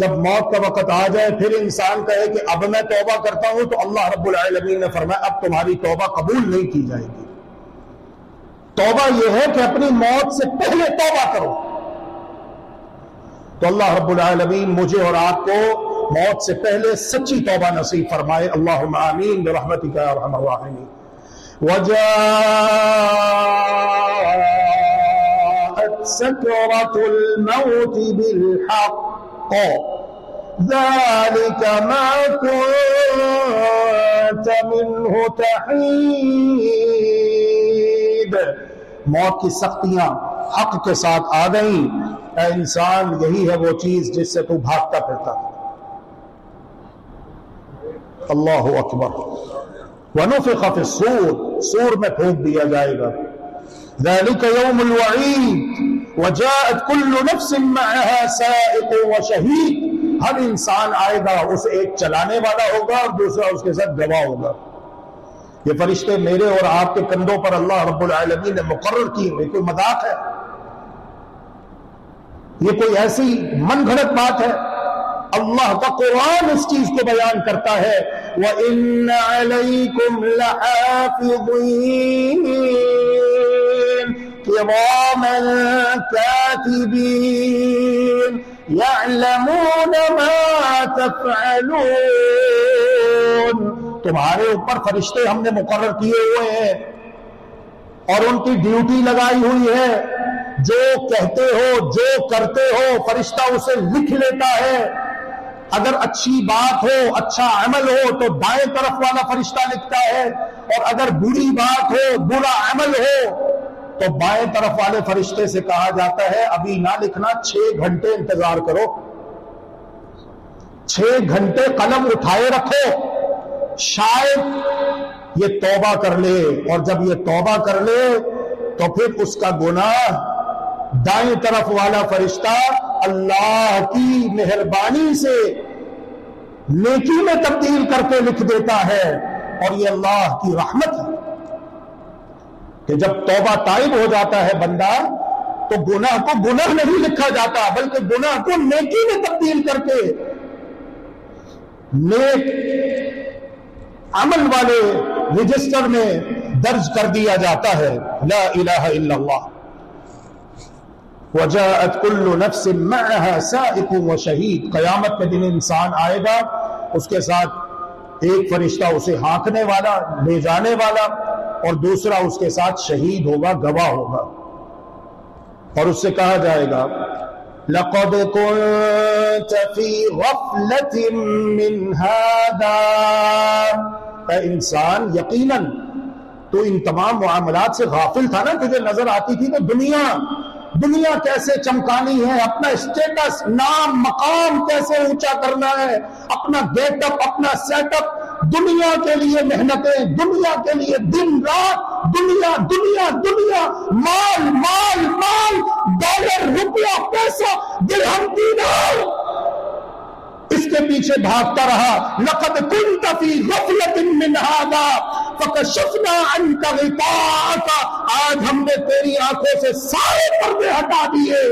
جب موت کا وقت آ جائے پھر انسان کہے کہ اب میں توبہ کرتا ہوں تو اللہ رب العالمین نے فرمایا اب تمہاری توبہ قبول نہیں کی جائے گی. توبہ یہ ہے کہ اپنی موت سے پہلے توبہ کرو. تو اللہ رب العالمین مجھے اور آپ کو موت سے پہلے سچی توبہ نصیب فرمائے. اللہم آمین برحمتک یا ارحم الراحمین. وجاءت سکرۃ الموت بالحق ذلك ما كنت منه تحید. موت کی سختیاں حق کے ساتھ آ گئیں. اے انسان یہی ہے وہ چیز جس سے تو بھاگتا پھرتا. اللہ اکبر. ونفخ فی الصور، سور میں پھونک دیا جائے گا. ذلك يوم الوعید وجاءت كل نفس معها سائق وشهید. ہر انسان آئے گا، اسے ایک چلانے والا ہوگا اور دوسرا اس کے ساتھ گواہ ہوگا. یہ فرشتے میرے اور آپ کے کندھوں پر اللہ رب العالمین نے مقرر کیے ہوئے، کوئی مذاق ہے؟ یہ کوئی ایسی من گھڑت بات ہے؟ اللہ کا قرآن اس چیز کو بیان کرتا ہے، وَإِنَّ عَلَيْكُمْ لَحَافِظِينَ كِرَامًا كَاتِبِينَ يَعْلَمُونَ مَا تَفْعَلُونَ، تمہارے اوپر فرشتے ہم نے مقرر کیے ہوئے ہیں اور ان کی ڈیوٹی لگائی ہوئی ہے، جو کہتے ہو جو کرتے ہو فرشتہ اسے لکھ لیتا ہے۔ اگر اچھی بات ہو، اچھا عمل ہو تو دائیں طرف والا فرشتہ لکھتا ہے، اور اگر بری بات ہو، برا عمل ہو تو بائیں طرف والے فرشتے سے کہا جاتا ہے ابھی نہ لکھنا، 6 گھنٹے انتظار کرو، 6 گھنٹے قلم اٹھائے رکھو، شاید یہ توبہ کر لے، اور جب یہ توبہ کر لے تو پھر اس کا گناہ دائیں طرف والا فرشتہ اللہ کی مہربانی سے نیکی میں تبدیل کر کے لکھ دیتا ہے، اور یہ اللہ کی رحمت ہے کہ جب توبہ تائب ہو جاتا ہے بندہ تو گناہ کو گناہ نہیں لکھا جاتا بلکہ گناہ کو نیکی میں تبدیل کر کے نیک عمل والے رجسٹر میں درج کر دیا جاتا ہے۔ لا الہ الا اللہ۔ وَجَاءَتْ كُلُّ نَفْسٍ مَعَهَا سَائِقٌ وَشَهِيدٌ، قیامت کے دن انسان آئے گا، اس کے ساتھ ایک فرشتہ اسے ہانکنے والا، لے جانے والا، اور دوسرا اس کے ساتھ شہید ہوگا، گواہ ہوگا، اور اس سے کہا جائے گا لَقَدْ كُنْتَ فِي غَفْلَةٍ مِّنْ هَذَا، اے انسان یقیناً تو ان تمام معاملات سے غافل تھا نا، تجھے نظر آتی تھی تو دنیا کیسے چمکانی ہے، اپنا اسٹیٹس، نام، مقام کیسے اونچا کرنا ہے، اپنا گیٹ اپ، اپنا سیٹ اپ، دنیا کے لیے محنتیں، دنیا کے لیے دن رات، دنیا دنیا دنیا، مال مال مال، ڈالر، روپیہ، پیسہ، درہم، دینار، اس کے پیچھے بھاگتا رہا۔ لَقَدْ كُنْتَ فِي غَفْلَةٍ مِّنْ هَذَا فَكَشَفْنَا عَنْكَ غِطَاءَكَ، آج ہم نے تیری آنکھوں سے سارے پردے ہٹا دیے۔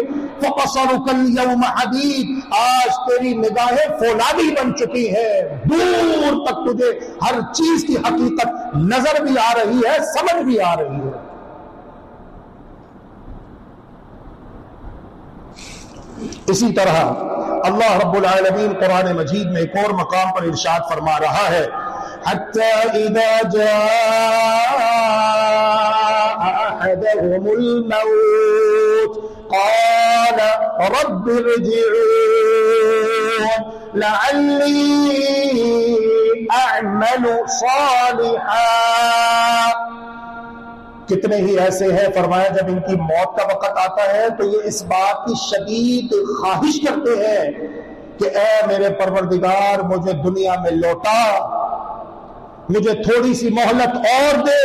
فَبَصَرُكَ الْيَوْمَ حَدِيدٌ، آج تیری نگاہیں فولادی بن چکی ہیں، دور تک تجھے ہر چیز کی حقیقت نظر بھی آ رہی ہے، سمجھ بھی آ رہی ہے۔ اسی طرح اللہ رب العالمین قرآن مجید میں ایک اور مقام پر ارشاد فرما رہا ہے، حَتَّى إِذَا جَاءَ أَحَدَهُمُ الْمَوْتُ قَالَ رَبِّ ارْجِعُونِ لَعَلِّي أَعْمَلُ صَالِحًا، کتنے ہی ایسے ہیں فرمایا جب ان کی موت کا وقت آتا ہے تو یہ اس بات کی شدید خواہش کرتے ہیں کہ اے میرے پروردگار مجھے دنیا میں لوٹا، مجھے تھوڑی سی مہلت اور دے،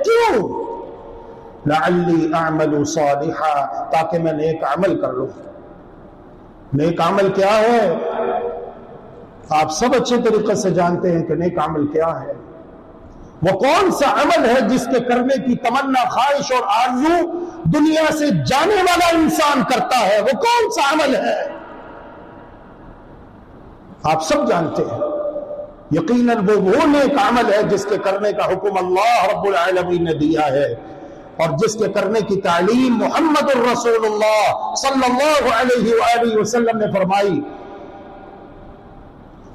کیوں؟ لعلی اعمل صالحا، تاکہ میں نیک عمل کر لوں۔ نیک عمل کیا ہے؟ آپ سب اچھے طریقے سے جانتے ہیں کہ نیک عمل کیا ہے۔ وہ کون سا عمل ہے جس کے کرنے کی تمنا، خواہش اور آرزو دنیا سے جانے والا انسان کرتا ہے؟ وہ کون سا عمل ہے؟ آپ سب جانتے ہیں، یقیناً وہ نیک عمل ہے جس کے کرنے کا حکم اللہ رب العالمین نے دیا ہے، اور جس کے کرنے کی تعلیم محمد الرسول اللہ صلی اللہ علیہ وآلہ وسلم نے فرمائی۔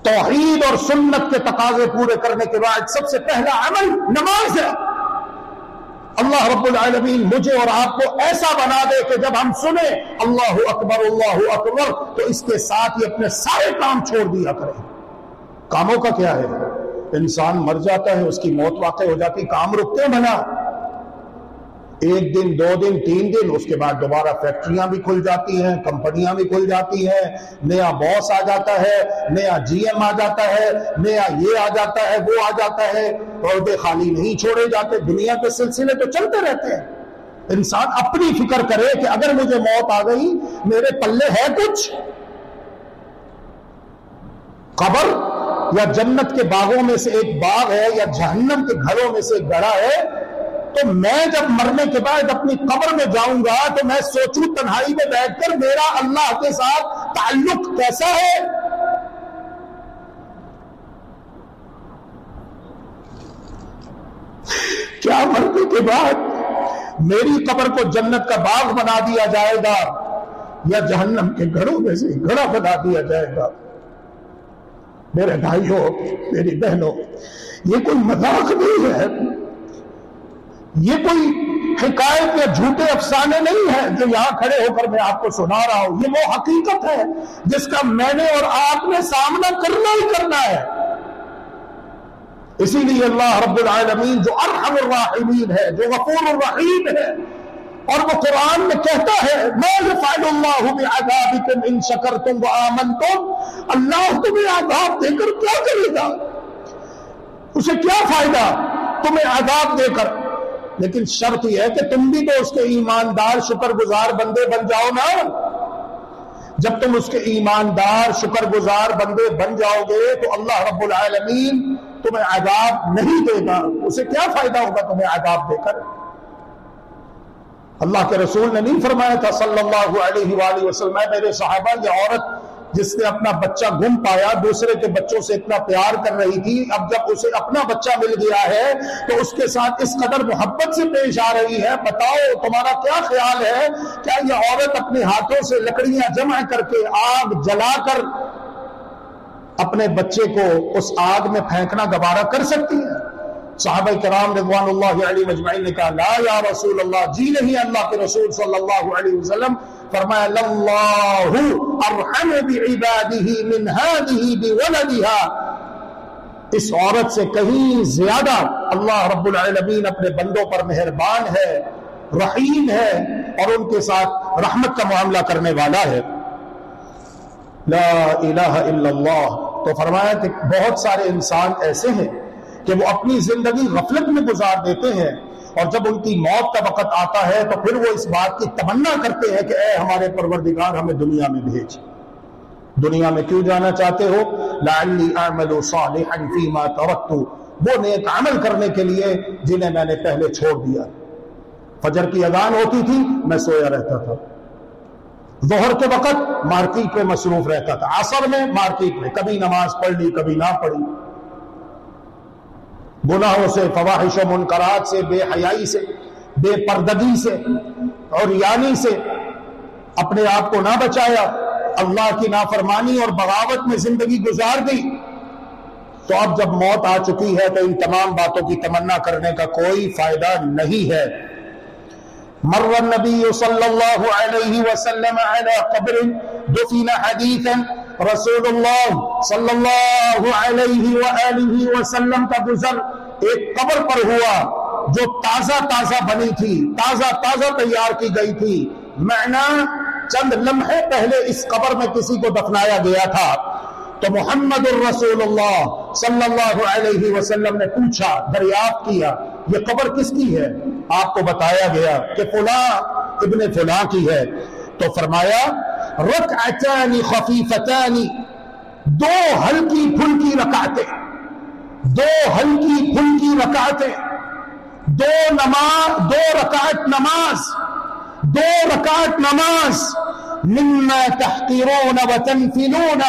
توحید اور سنت کے تقاضے پورے کرنے کے بعد سب سے پہلا عمل نماز ہے۔ اللہ رب العالمین مجھے اور آپ کو ایسا بنا دے کہ جب ہم سنیں اللہ اکبر تو اس کے ساتھ ہی اپنے سارے کام چھوڑ دیا کریں۔ کاموں کا کیا ہے؟ انسان مر جاتا ہے، اس کی موت واقع ہو جاتی، کام رکتے ہیں بنا، 1 دن 2 دن 3 دن، اس کے بعد دوبارہ فیکٹریاں بھی کھل جاتی ہیں، کمپنیاں بھی کھل جاتی ہیں، نیا باس آ جاتا ہے، نیا جی ایم آ جاتا ہے، نیا یہ آ جاتا ہے، وہ آ جاتا ہے، عہدے خالی نہیں چھوڑے جاتے، دنیا کے سلسلے تو چلتے رہتے ہیں۔ انسان اپنی فکر کرے کہ اگر مجھے موت آ گئی میرے پلے ہے کچھ؟ قبر یا جنت کے باغوں میں سے ایک باغ ہے یا جہنم کے گھروں میں سے ایک گڑھا ہے؟ تو میں جب مرنے کے بعد اپنی قبر میں جاؤں گا تو میں سوچوں تنہائی میں بیٹھ کر میرا اللہ کے ساتھ تعلق کیسا ہے. کیا مرنے کے بعد میری قبر کو جنت کا باغ بنا دیا جائے گا یا جہنم کے گھڑوں میں سے گھڑا بنا دیا جائے گا؟ میرے بھائیوں، میری بہنوں، یہ کوئی مذاق نہیں ہے، یہ کوئی حکایت یا جھوٹے افسانے نہیں ہیں جو یہاں کھڑے ہو کر میں آپ کو سنا رہا ہوں. یہ وہ حقیقت ہے جس کا میں نے اور آپ نے سامنا کرنا ہی کرنا ہے. اسی لیے اللہ رب العالمین جو ارحم الراحمین ہے، جو غفور الرحیم ہے، اور وہ قرآن میں کہتا ہے ما یفعل اللہ بعذابکم ان شکرتم وآمنتم، اللہ تمہیں عذاب دے کر کیا کرے گا؟ اسے کیا فائدہ تمہیں عذاب دے کر؟ لیکن شرط یہ ہے کہ تم بھی تو اس کے ایماندار شکر گزار بندے بن جاؤ نا. جب تم اس کے ایماندار شکر گزار بندے بن جاؤ گے تو اللہ رب العالمین تمہیں عذاب نہیں دے گا. اسے کیا فائدہ ہوگا تمہیں عذاب دے کر؟ اللہ کے رسول نے نہیں فرمایا تھا صلی اللہ علیہ وآلہ وسلم، میرے صحابہ، یہ عورت جس نے اپنا بچہ گم پایا دوسرے کے بچوں سے اتنا پیار کر رہی تھی، اب جب اسے اپنا بچہ مل گیا ہے تو اس کے ساتھ اس قدر محبت سے پیش آ رہی ہے. بتاؤ تمہارا کیا خیال ہے؟ کیا یہ عورت اپنے ہاتھوں سے لکڑیاں جمع کر کے آگ جلا کر اپنے بچے کو اس آگ میں پھینکنا گوارا کر سکتی ہے؟ صحابہ کرام رضوان اللہ علیہ مجمعین نے کہا لا یا رسول اللہ، جی نہیں اللہ کے رسول صلی اللہ علیہ وسلم. فرمایا للہ ارحم بعبادہ من ہذہ بولدہا، اس عورت سے کہیں زیادہ اللہ رب العالمین اپنے بندوں پر مہربان ہے، رحیم ہے، اور ان کے ساتھ رحمت کا معاملہ کرنے والا ہے. لا الہ الا اللہ. تو فرمایا کہ بہت سارے انسان ایسے ہیں کہ وہ اپنی زندگی غفلت میں گزار دیتے ہیں، اور جب ان کی موت کا وقت آتا ہے تو پھر وہ اس بات کی تمنا کرتے ہیں کہ اے ہمارے پروردگار ہمیں دنیا میں بھیج. دنیا میں کیوں جانا چاہتے ہو؟ لعلی اعمل صالحا فیما ترکت، وہ نیک عمل کرنے کے لیے جنہیں میں نے پہلے چھوڑ دیا. فجر کی اذان ہوتی تھی میں سویا رہتا تھا، ظہر کے وقت مارکیٹ میں مصروف رہتا تھا، عصر میں مارکیٹ میں، کبھی نماز پڑھ لی کبھی نہ پڑھی. گناہوں سے، فواحش و منکرات سے، بے حیائی سے، بے پردگی سے، عریانی سے اپنے آپ کو نہ بچایا، اللہ کی نافرمانی اور بغاوت میں زندگی گزار دی. تو اب جب موت آ چکی ہے تو ان تمام باتوں کی تمنا کرنے کا کوئی فائدہ نہیں ہے. مر النبی صلی اللہ علیہ وسلم علی قبر دفن حدیثا، رسول اللہ صلی اللہ علیہ وآلہ وسلم کا گزر ایک قبر پر ہوا جو تازہ تازہ بنی تھی، تازہ تازہ تیار کی گئی تھی. معنی چند لمحے پہلے اس قبر میں کسی کو دفنایا گیا تھا. تو محمد الرسول اللہ صلی اللہ علیہ وسلم نے پوچھا، دریافت کیا یہ قبر کس کی ہے؟ آپ کو بتایا گیا کہ فلاں ابن فلاں کی ہے. تو فرمایا رکعتان خفیفتان، دو ہلکی پھلکی رکعتیں، دو ہلکی پھلکی رکعتیں، دو رکعت نماز، دو رکعت نماز، مما تحقرون وتنفلون،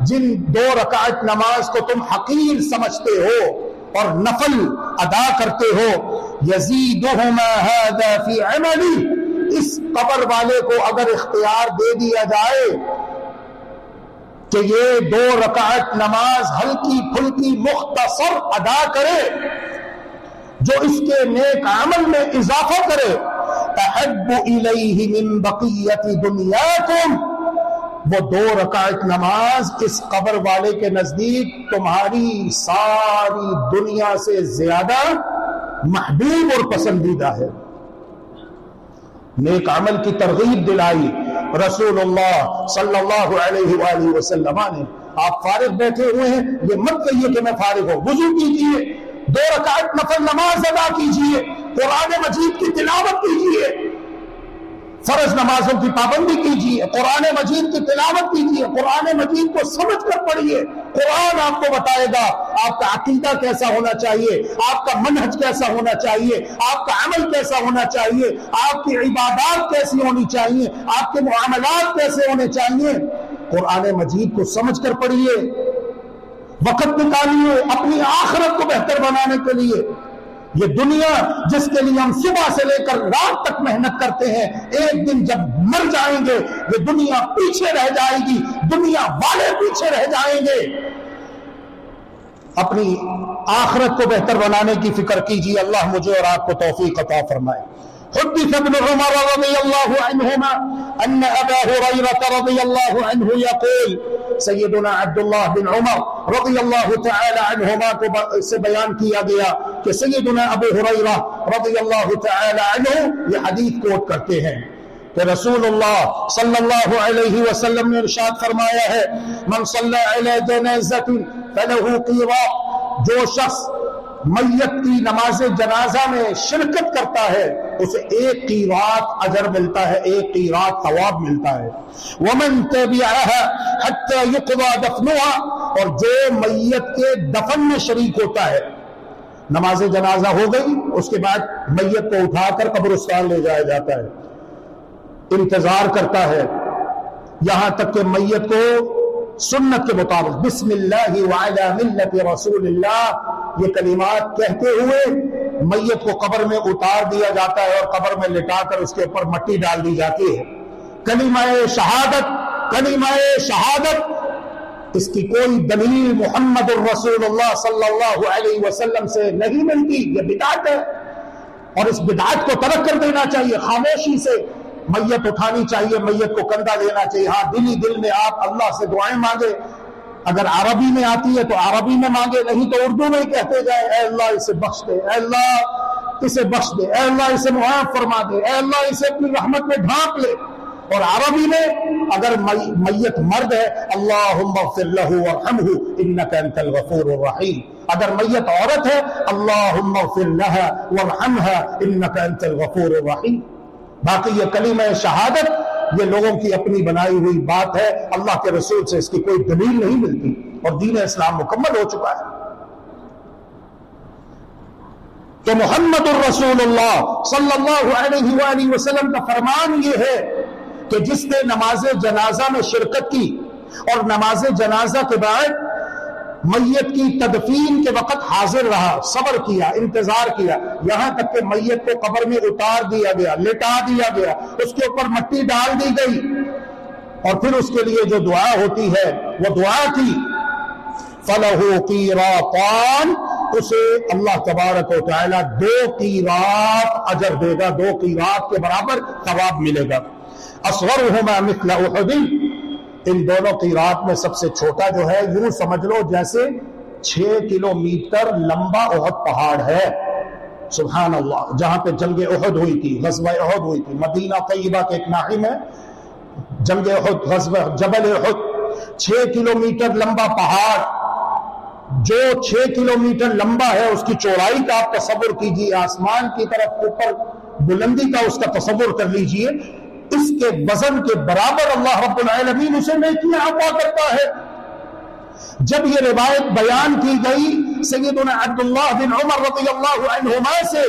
جن دو رکعت نماز کو تم حقیر سمجھتے ہو اور نفل ادا کرتے ہو، یزیدہما ھذا فی عملی، اس قبر والے کو اگر اختیار دے دیا جائے کہ یہ دو رکعت نماز ہلکی پھلکی مختصر ادا کرے جو اس کے نیک عمل میں اضافہ کرے، احب الیہ من بقیت دنیاکم، وہ دو رکعت نماز اس قبر والے کے نزدیک تمہاری ساری دنیا سے زیادہ محبوب اور پسندیدہ ہے. نیک عمل کی ترغیب دلائی رسول اللہ صلی اللہ علیہ وآلہ وسلم نے. آپ فارغ بیٹھے ہوئے ہیں، یہ مت کہیے کہ میں فارغ ہوں، وضو کیجئے، دو رکعت نفل نماز ادا کیجئے، قرآن مجید کی تلاوت کیجئے، فرض نمازوں کی پابندی کیجیے، قرآن مجید کی تلاوت کیجیے، قرآن مجید کو سمجھ کر پڑھیے۔ قرآن آپ کو بتائے گا آپ کا عقیدہ کیسا ہونا چاہیے، آپ کا منہج کیسا ہونا چاہیے، آپ کا عمل کیسا ہونا چاہیے، آپ کی عبادات کیسی ہونی چاہیے، آپ کے معاملات کیسے ہونے چاہیے۔ قرآن مجید کو سمجھ کر پڑھیے، وقت نکالیے اپنی آخرت کو بہتر بنانے کے لیے۔ یہ دنیا جس کے لیے ہم صبح سے لے کر رات تک محنت کرتے ہیں، ایک دن جب مر جائیں گے یہ دنیا پیچھے رہ جائے گی، دنیا والے پیچھے رہ جائیں گے۔ اپنی آخرت کو بہتر بنانے کی فکر کیجیے، اللہ مجھے اور آپ کو توفیق عطا فرمائے۔ حدث ابن عمر رضی اللہ عنہما ان ابا ہریرہ رضی اللہ عنہ یقول، سیدنا عبداللہ بن عمر رضی اللہ تعالی عنہما کو سے بیان کیا گیا کہ سیدنا ابو ہریرہ رضی اللہ تعالی عنہ یہ حدیث کوٹ کرتے ہیں کہ رسول اللہ صلی اللہ علیہ وسلم نے ارشاد فرمایا ہے، من صلی علی جنازۃ فلہ قیراط، جو شخص میت کی نماز جنازہ میں شرکت کرتا ہے اسے ایک قیراط اجر ملتا ہے، ایک قیراط ثواب ملتا ہے۔ ومن تبعها حتى يقضى دفنها، اور جو میت کے دفن میں شریک ہوتا ہے، نماز جنازہ ہو گئی اس کے بعد میت کو اٹھا کر قبرستان لے جایا جاتا ہے، انتظار کرتا ہے یہاں تک کہ میت کو سنت کے مطابق بسم اللہ وعلی ملت رسول اللہ یہ کلمات کہتے ہوئے میت کو قبر میں اتار دیا جاتا ہے اور قبر میں لٹا کر اس کے اوپر مٹی ڈال دی جاتی ہے۔ کلمہ شہادت، کلمہ شہادت، اس کی کوئی دلیل محمد الرسول اللہ صلی اللہ علیہ وسلم سے نہیں ملتی، یہ بدعت ہے اور اس بدعت کو ترک کر دینا چاہیے۔ خاموشی سے میت اٹھانی چاہیے، میت کو کندھا دینا چاہیے۔ ہاں دل ہی دل میں آپ اللہ سے دعائیں مانگے، اگر عربی میں آتی ہے تو عربی میں مانگے، نہیں تو اردو میں کہتے جائے، اے اللہ اسے بخش دے، اے اللہ اسے بخش دے، اے اللہ اسے معاف فرما دے، اے اللہ اسے اپنی رحمت میں ڈھانپ لے۔ اور عربی میں اگر میت مرد ہے، اللہم اغفر لہ وارحمہ انک انت الغفور الرحیم۔ اگر میت عورت ہے، اللہم اغفر لہ وارحمہ انک انت الغفور الرحیم۔ باقی یہ کلمہ شہادت یہ لوگوں کی اپنی بنائی ہوئی بات ہے، اللہ کے رسول سے اس کی کوئی دلیل نہیں ملتی اور دین اسلام مکمل ہو چکا ہے۔ تو محمد الرسول اللہ صلی اللہ علیہ وآلہ وسلم کا فرمان یہ ہے کہ جس نے نماز جنازہ میں شرکت کی اور نماز جنازہ کے بعد میت کی تدفین کے وقت حاضر رہا، صبر کیا، انتظار کیا، یہاں تک کہ میت کو قبر میں اتار دیا گیا، لٹا دیا گیا، اس کے اوپر مٹی ڈال دی گئی، اور پھر اس کے لیے جو دعا ہوتی ہے وہ دعا کی، فَلَهُ قِيرَاطَانِ، اسے اللہ تبارک و تعالی 2 قیراط اجر دے گا، 2 قیراط کے برابر ثواب ملے گا۔ أَصْغَرُهُمَا مِثْلَ أُحُدٍ، ان دونوں قیراط میں سب سے چھوٹا جو ہے یوں سمجھ لو جیسے 6 کلومیٹر لمبا احد پہاڑ ہے۔ سبحان اللہ، جہاں پہ جنگ احد ہوئی تھی، غزوہ احد ہوئی تھی، مدینہ طیبہ کے ایک ناحیے میں جنگ احد، غزوہ جبل احد، 6 کلومیٹر لمبا پہاڑ، جو 6 کلومیٹر لمبا ہے اس کی چوڑائی کا آپ تصور کیجئے، آسمان کی طرف اوپر بلندی کا اس کا تصور کر لیجئے، اس کے وزن کے برابر اللہ رب العالمین اسے نیکیاں عطا کرتا ہے۔ جب یہ روایت بیان کی گئی سیدنا عبداللہ بن عمر رضی اللہ عنہما سے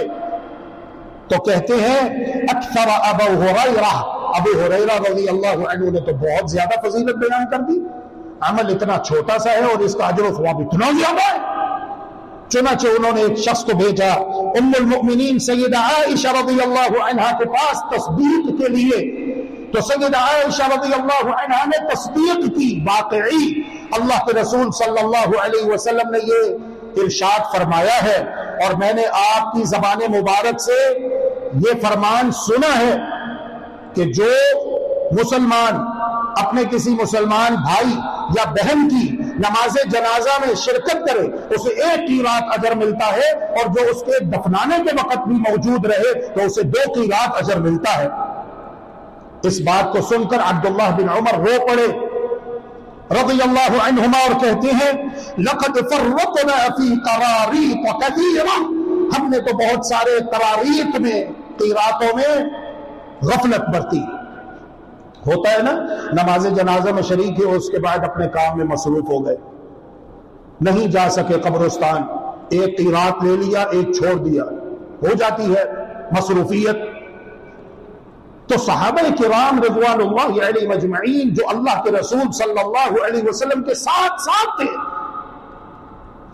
تو کہتے ہیں اکثر ابو ہریرہ رضی اللہ عنہ نے تو بہت زیادہ فضیلت بیان کر دی، عمل اتنا چھوٹا سا ہے اور اس کا اجر و ثواب اتنا زیادہ ہے۔ چنانچہ انہوں نے ایک شخص کو بھیجا ام المؤمنین سیدہ عائشہ رضی اللہ عنہا کے پاس تصدیق کے لیے، تو سیدہ عائشہ رضی اللہ عنہا نے تصدیق کی، واقعی اللہ کے رسول صلی اللہ علیہ وسلم نے یہ ارشاد فرمایا ہے اور میں نے آپ کی زبان مبارک سے یہ فرمان سنا ہے کہ جو مسلمان اپنے کسی مسلمان بھائی یا بہن کی نماز جنازہ میں شرکت کرے اسے 1 قیراط اجر ملتا ہے، اور جو اس کے دفنانے کے وقت بھی موجود رہے تو اسے 2 قیراط اجر ملتا ہے۔ اس بات کو سن کر عبداللہ بن عمر رو پڑے رضی اللہ عنہما اور کہتے ہیں لَقَدْ فَرَّطْنَا فِي قَرَارِيطَ كَثِيرًا، ہم نے تو بہت سارے قراریط میں، قیراطوں میں غفلت برتی. ہوتا ہے نا نماز جنازہ میں شریک ہے، اس کے بعد اپنے کام میں مصروف ہو گئے، نہیں جا سکے قبرستان، ایک قیرات لے لیا ایک چھوڑ دیا، ہو جاتی ہے مصروفیت. تو صحابہ کرام رضوان اللہ علیہم اجمعین جو اللہ کے رسول صلی اللہ علیہ وسلم کے ساتھ ساتھ تھے،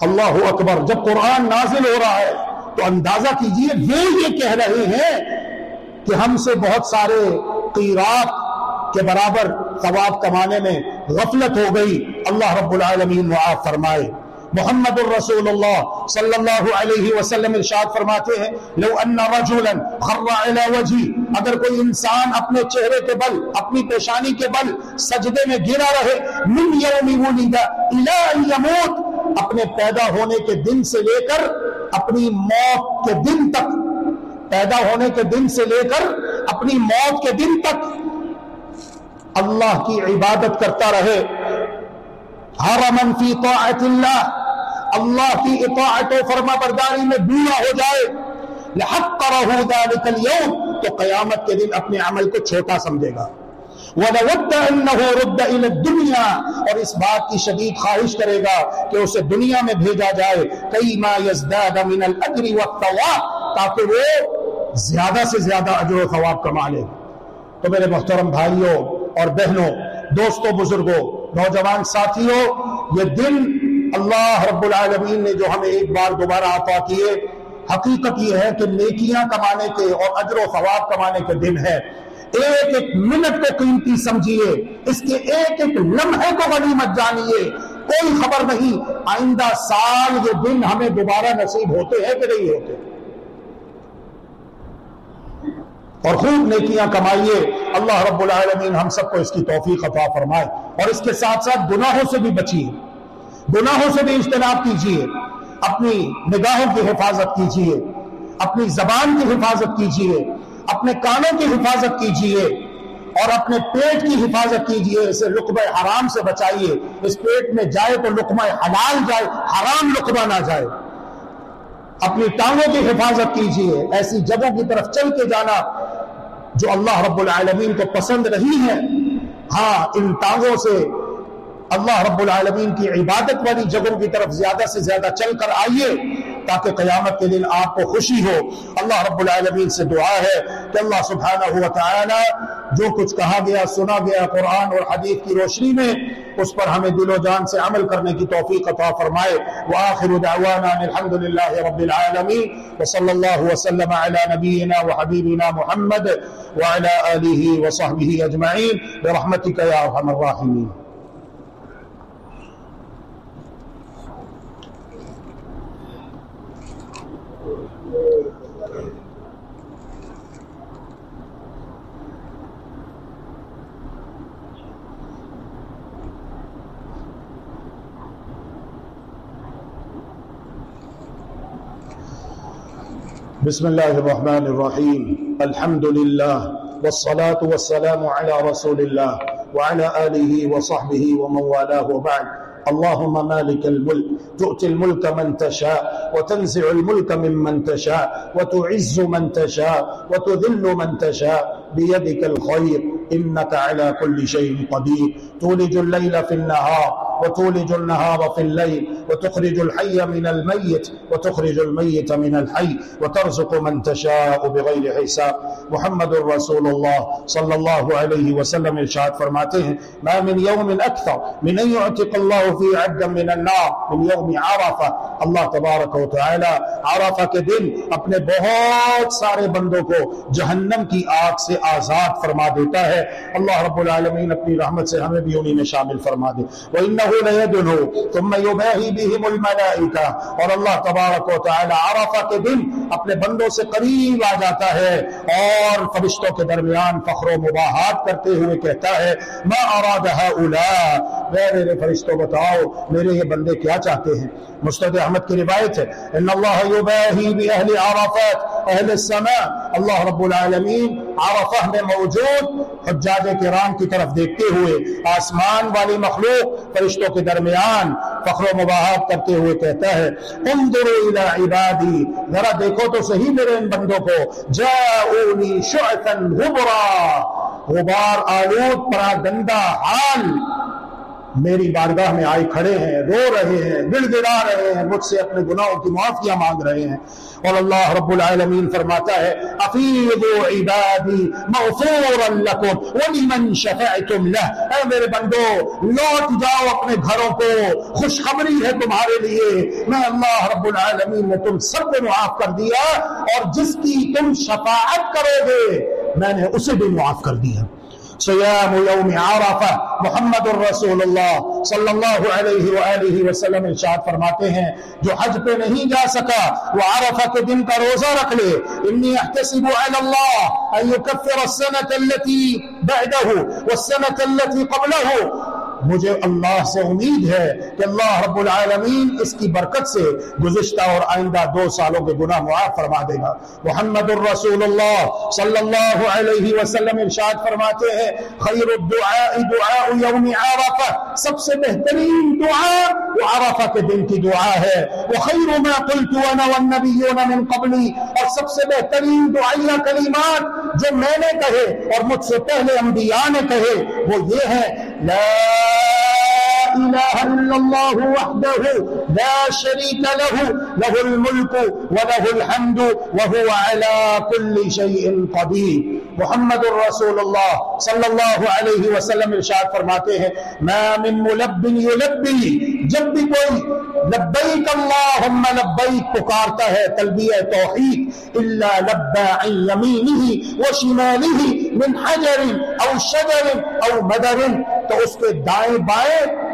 اللہ اکبر، جب قرآن نازل ہو رہا ہے تو اندازہ کیجئے وہ یہ کہہ رہے ہیں کہ ہم سے بہت سارے قیرات کے برابر ثواب کمانے میں غفلت ہو گئی. اللہ رب العالمین معاف فرمائے. محمد الرسول اللہ صلی اللہ علیہ وسلم ارشاد فرماتے ہیں لو ان رجلا خر علی وجہی، اگر کوئی انسان اپنے چہرے کے بل، اپنی پیشانی کے بل سجدے میں گرا رہے، من یوم ولد الی ان یموت، اپنے پیدا ہونے کے دن سے لے کر اپنی موت کے دن تک، پیدا ہونے کے دن سے لے کر اپنی موت کے دن تک اللہ کی عبادت کرتا رہے، حرما فی طاعت اللہ، اللہ کی اطاعت و فرما برداری میں ڈوبا ہو جائے، لحقرہ ذلک اليوم، تو قیامت کے دن اپنے عمل کو چھوٹا سمجھے گا. وَلَوَدَّ أَنَّهُ رُدَّ إِلَى الدُّنْيَا، اور اس بات کی شدید خواہش کرے گا کہ اسے دنیا میں بھیجا جائے، كَيْمَا يَزْدَادَ مِنَ الْأَجْرِ وَالثَّوَابِ، تاکہ وہ زیادہ سے زیادہ اجر و ثواب کما لے. تو میرے محترم بھائیوں اور بہنوں، دوستوں، بزرگوں، نوجوان ساتھیوں، یہ دن اللہ رب العالمین نے جو ہمیں ایک بار دوبارہ عطا کیے، حقیقت یہ ہے کہ نیکیاں کمانے کے اور اجر و ثواب کمانے کے دن ہے. ایک ایک منٹ کو قیمتی سمجھیے، اس کے ایک ایک لمحے کو غنیمت جانیے. کوئی خبر نہیں آئندہ سال یہ دن ہمیں دوبارہ نصیب ہوتے ہیں کہ نہیں ہوتے. اور خوب نیکیاں کمائیے. اللہ رب العالمین ہم سب کو اس کی توفیق عطا فرمائے. اور اس کے ساتھ ساتھ گناہوں سے بھی بچیے، گناہوں سے بھی اجتناب کیجیے، اپنی نگاہوں کی حفاظت کیجیے، اپنی زبان کی حفاظت کیجیے، اپنے کانوں کی حفاظت کیجیے، اور اپنے پیٹ کی حفاظت کیجیے. اسے لقمہ حرام سے بچائیے. اس پیٹ میں جائے تو لقمہ حلال جائے، حرام لقمہ نہ جائے. اپنی ٹانگوں کی حفاظت کیجیے، ایسی جگہوں کی طرف چل کے جانا جو اللہ رب العالمین کو پسند نہیں ہے. ہاں، ان ٹانگوں سے اللہ رب العالمین کی عبادت والی جگہوں کی طرف زیادہ سے زیادہ چل کر آئیے تاکہ قیامت کے دن آپ کو خوشی ہو. اللہ رب العالمین سے دعا ہے کہ اللہ سبحانہ و تعالی جو کچھ کہا گیا، سنا گیا قرآن اور حدیث کی روشنی میں، اس پر ہمیں دل و جان سے عمل کرنے کی توفیق عطا فرمائے. وآخر دعوانا الحمد للہ رب العالمین، وصلی اللہ وسلم علی نبینا وحبیبنا محمد وعلی آلہ وصحبہ اجمعین برحمتک یا ارحم الراحمین. بسم اللہ الرحمن الرحیم. الحمد للہ والصلاة والسلام على رسول اللہ وعلى آلہ وصحبہ ومن والاه وبعد. اللهم مالك الملك تؤتي الملك من تشاء وتنزع الملك ممن تشاء وتعز من تشاء وتذل من تشاء بيدك الخير إنك على كل شيء قدير. تولج الليل في النهار وتولج النهار في الليل وتخرج الحي من الميت وتخرج الميت من الحي وترزق من تشاء بغير حساب. محمد رسول اللہ صلی اللہ علیہ وسلم ارشاد فرماتے ہیں ما من يوم اکثر من ان يعتق اللہ فی عبدا من النار من یوم عرفہ. اللہ تبارک و تعالی عرفہ کے دن اپنے بہت سارے بندوں کو جہنم کی آگ سے آزاد فرما دیتا ہے. اللہ رب العالمین اپنی رحمت سے ہمیں بھی انہی میں شامل فرما دے. وَإِنَّهُ لَيَدْنُ ثُمَّ يُبَاهِي بِهِمُ الْمَلَائِكَةُ، اور اللہ تبارک و تعالی عرفہ کے دن اپنے بندوں سے قریب آ جاتا ہے اور فرشتوں کے درمیان فخر و مباحات کرتے ہوئے کہتا ہے ما اراد هؤلاء، میرے فرشتوں بتاؤ میرے یہ بندے کیا چاہتے ہیں. مسند احمد کی روایت ہے ان اللہ یباہی باہل عرفات اہل السماء، اللہ رب العالمین عرفہ میں موجود حجاج کرام کی طرف دیکھتے ہوئے آسمان والی مخلوق فرشتوں کے درمیان فخر و مباحات کرتے ہوئے کہتا ہے انظروا الی عبادی، ذرا دیکھو تو صحیح میرے ان بندوں کو، جاؤنی شعثا غبرا، غبار آلود پراگندہ حال میری بارگاہ میں آئے کھڑے ہیں، رو رہے ہیں، گڑ گڑا رہے ہیں، مجھ سے اپنے گناہوں کی معافیاں مانگ رہے ہیں۔ اور اللہ رب العالمین فرماتا ہے افیضوا عبادی مغفورا لکم ولمن شفعتم لہ، اے میرے بندو لوٹ جاؤ اپنے گھروں کو، خوشخبری ہے تمہارے لیے، میں اللہ رب العالمین نے تم سب کو معاف کر دیا، اور جس کی تم شفاعت کرو گے میں نے اسے بھی معاف کر دیا۔ صیام یوم عرفہ، محمد الرسول اللہ صلی اللہ علیہ وآلہ وسلم ارشاد فرماتے ہیں جو حج پہ نہیں جا سکا وہ عرفہ کے دن کا روزہ رکھ لے، انی احتسب علی اللہ ان یکفر السنة التي بعده والسنة التي قبله، مجھے اللہ سے امید ہے کہ اللہ رب العالمین اس کی برکت سے گزشتہ اور آئندہ 2 سالوں کے گناہ معاف فرما دے گا۔ محمد الرسول اللہ صلی اللہ علیہ وسلم ارشاد فرماتے ہیں خیر الدعاء دعاء یوم عرفہ، سب سے بہترین دعا وہ عرفہ کے دن کی دعا ہے، وخیر ما قلت انا والنبیون من قبلی، اور سب سے بہترین دعائیہ کلمات جو میں نے کہے اور مجھ سے پہلے انبیاء نے کہے وہ یہ ہے لا الہ الا اللہ وحدہ لا شریک لہ لہ الملک ولہ الحمد وہو علی کل شیء قدیر۔ محمد الرسول اللہ صلی اللہ علیہ وسلم ارشاد فرماتے ہیں ما من ملب یلبی، جب بھی کوئی لبیک اللہم لبیک پکارتا ہے تلبیہ توحید، الا لبى عن یمینہ وشمالہ من حجر او شجر او مدر، تو اس کے دائیں بائیں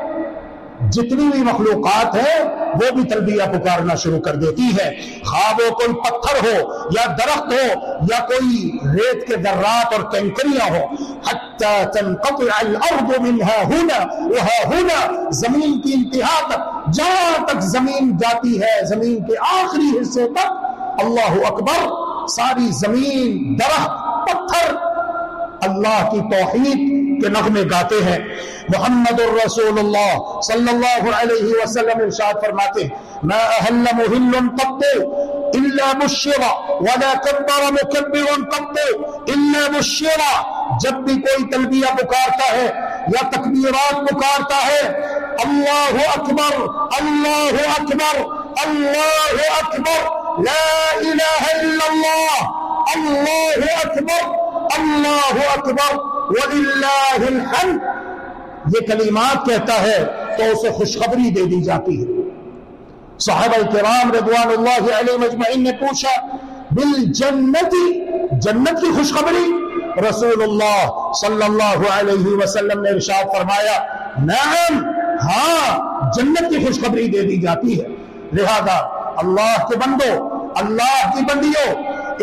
جتنی بھی مخلوقات ہیں وہ بھی تلبیہ پکارنا شروع کر دیتی ہے، خواہ وہ کوئی پتھر ہو یا درخت ہو یا کوئی ریت کے ذرات اور کنکریاں ہو، حتی تنقطع الارض منها هنا وها هنا، زمین کی انتہا تک، جہاں تک زمین جاتی ہے زمین کے آخری حصے تک، اللہ اکبر، ساری زمین درخت پتھر اللہ کی توحید کے نغمے گاتے ہیں۔ محمد الرسول اللہ صلی اللہ علیہ وسلم ارشاد فرماتے ما اہل محل قط الا بشر ولا کبر مکبر قط الا بشر، جب بھی کوئی تلبیہ پکارتا ہے یا تکبیرات پکارتا ہے اللہ اکبر اللہ اکبر اللہ اکبر لا الہ الا اللہ اللہ اکبر اللہ اکبر وللہ الحمد، یہ کلمات کہتا ہے تو اسے خوشخبری دے دی جاتی ہے۔ صحابہ کرام رضوان اللہ علیہم اجمعین نے پوچھا بالجنت، جنت کی خوشخبری؟ رسول اللہ صلی اللہ علیہ وسلم نے ارشاد فرمایا نعم، ہاں جنت کی خوشخبری دے دی جاتی ہے۔ لہذا اللہ کے بندو، اللہ کی بندیوں،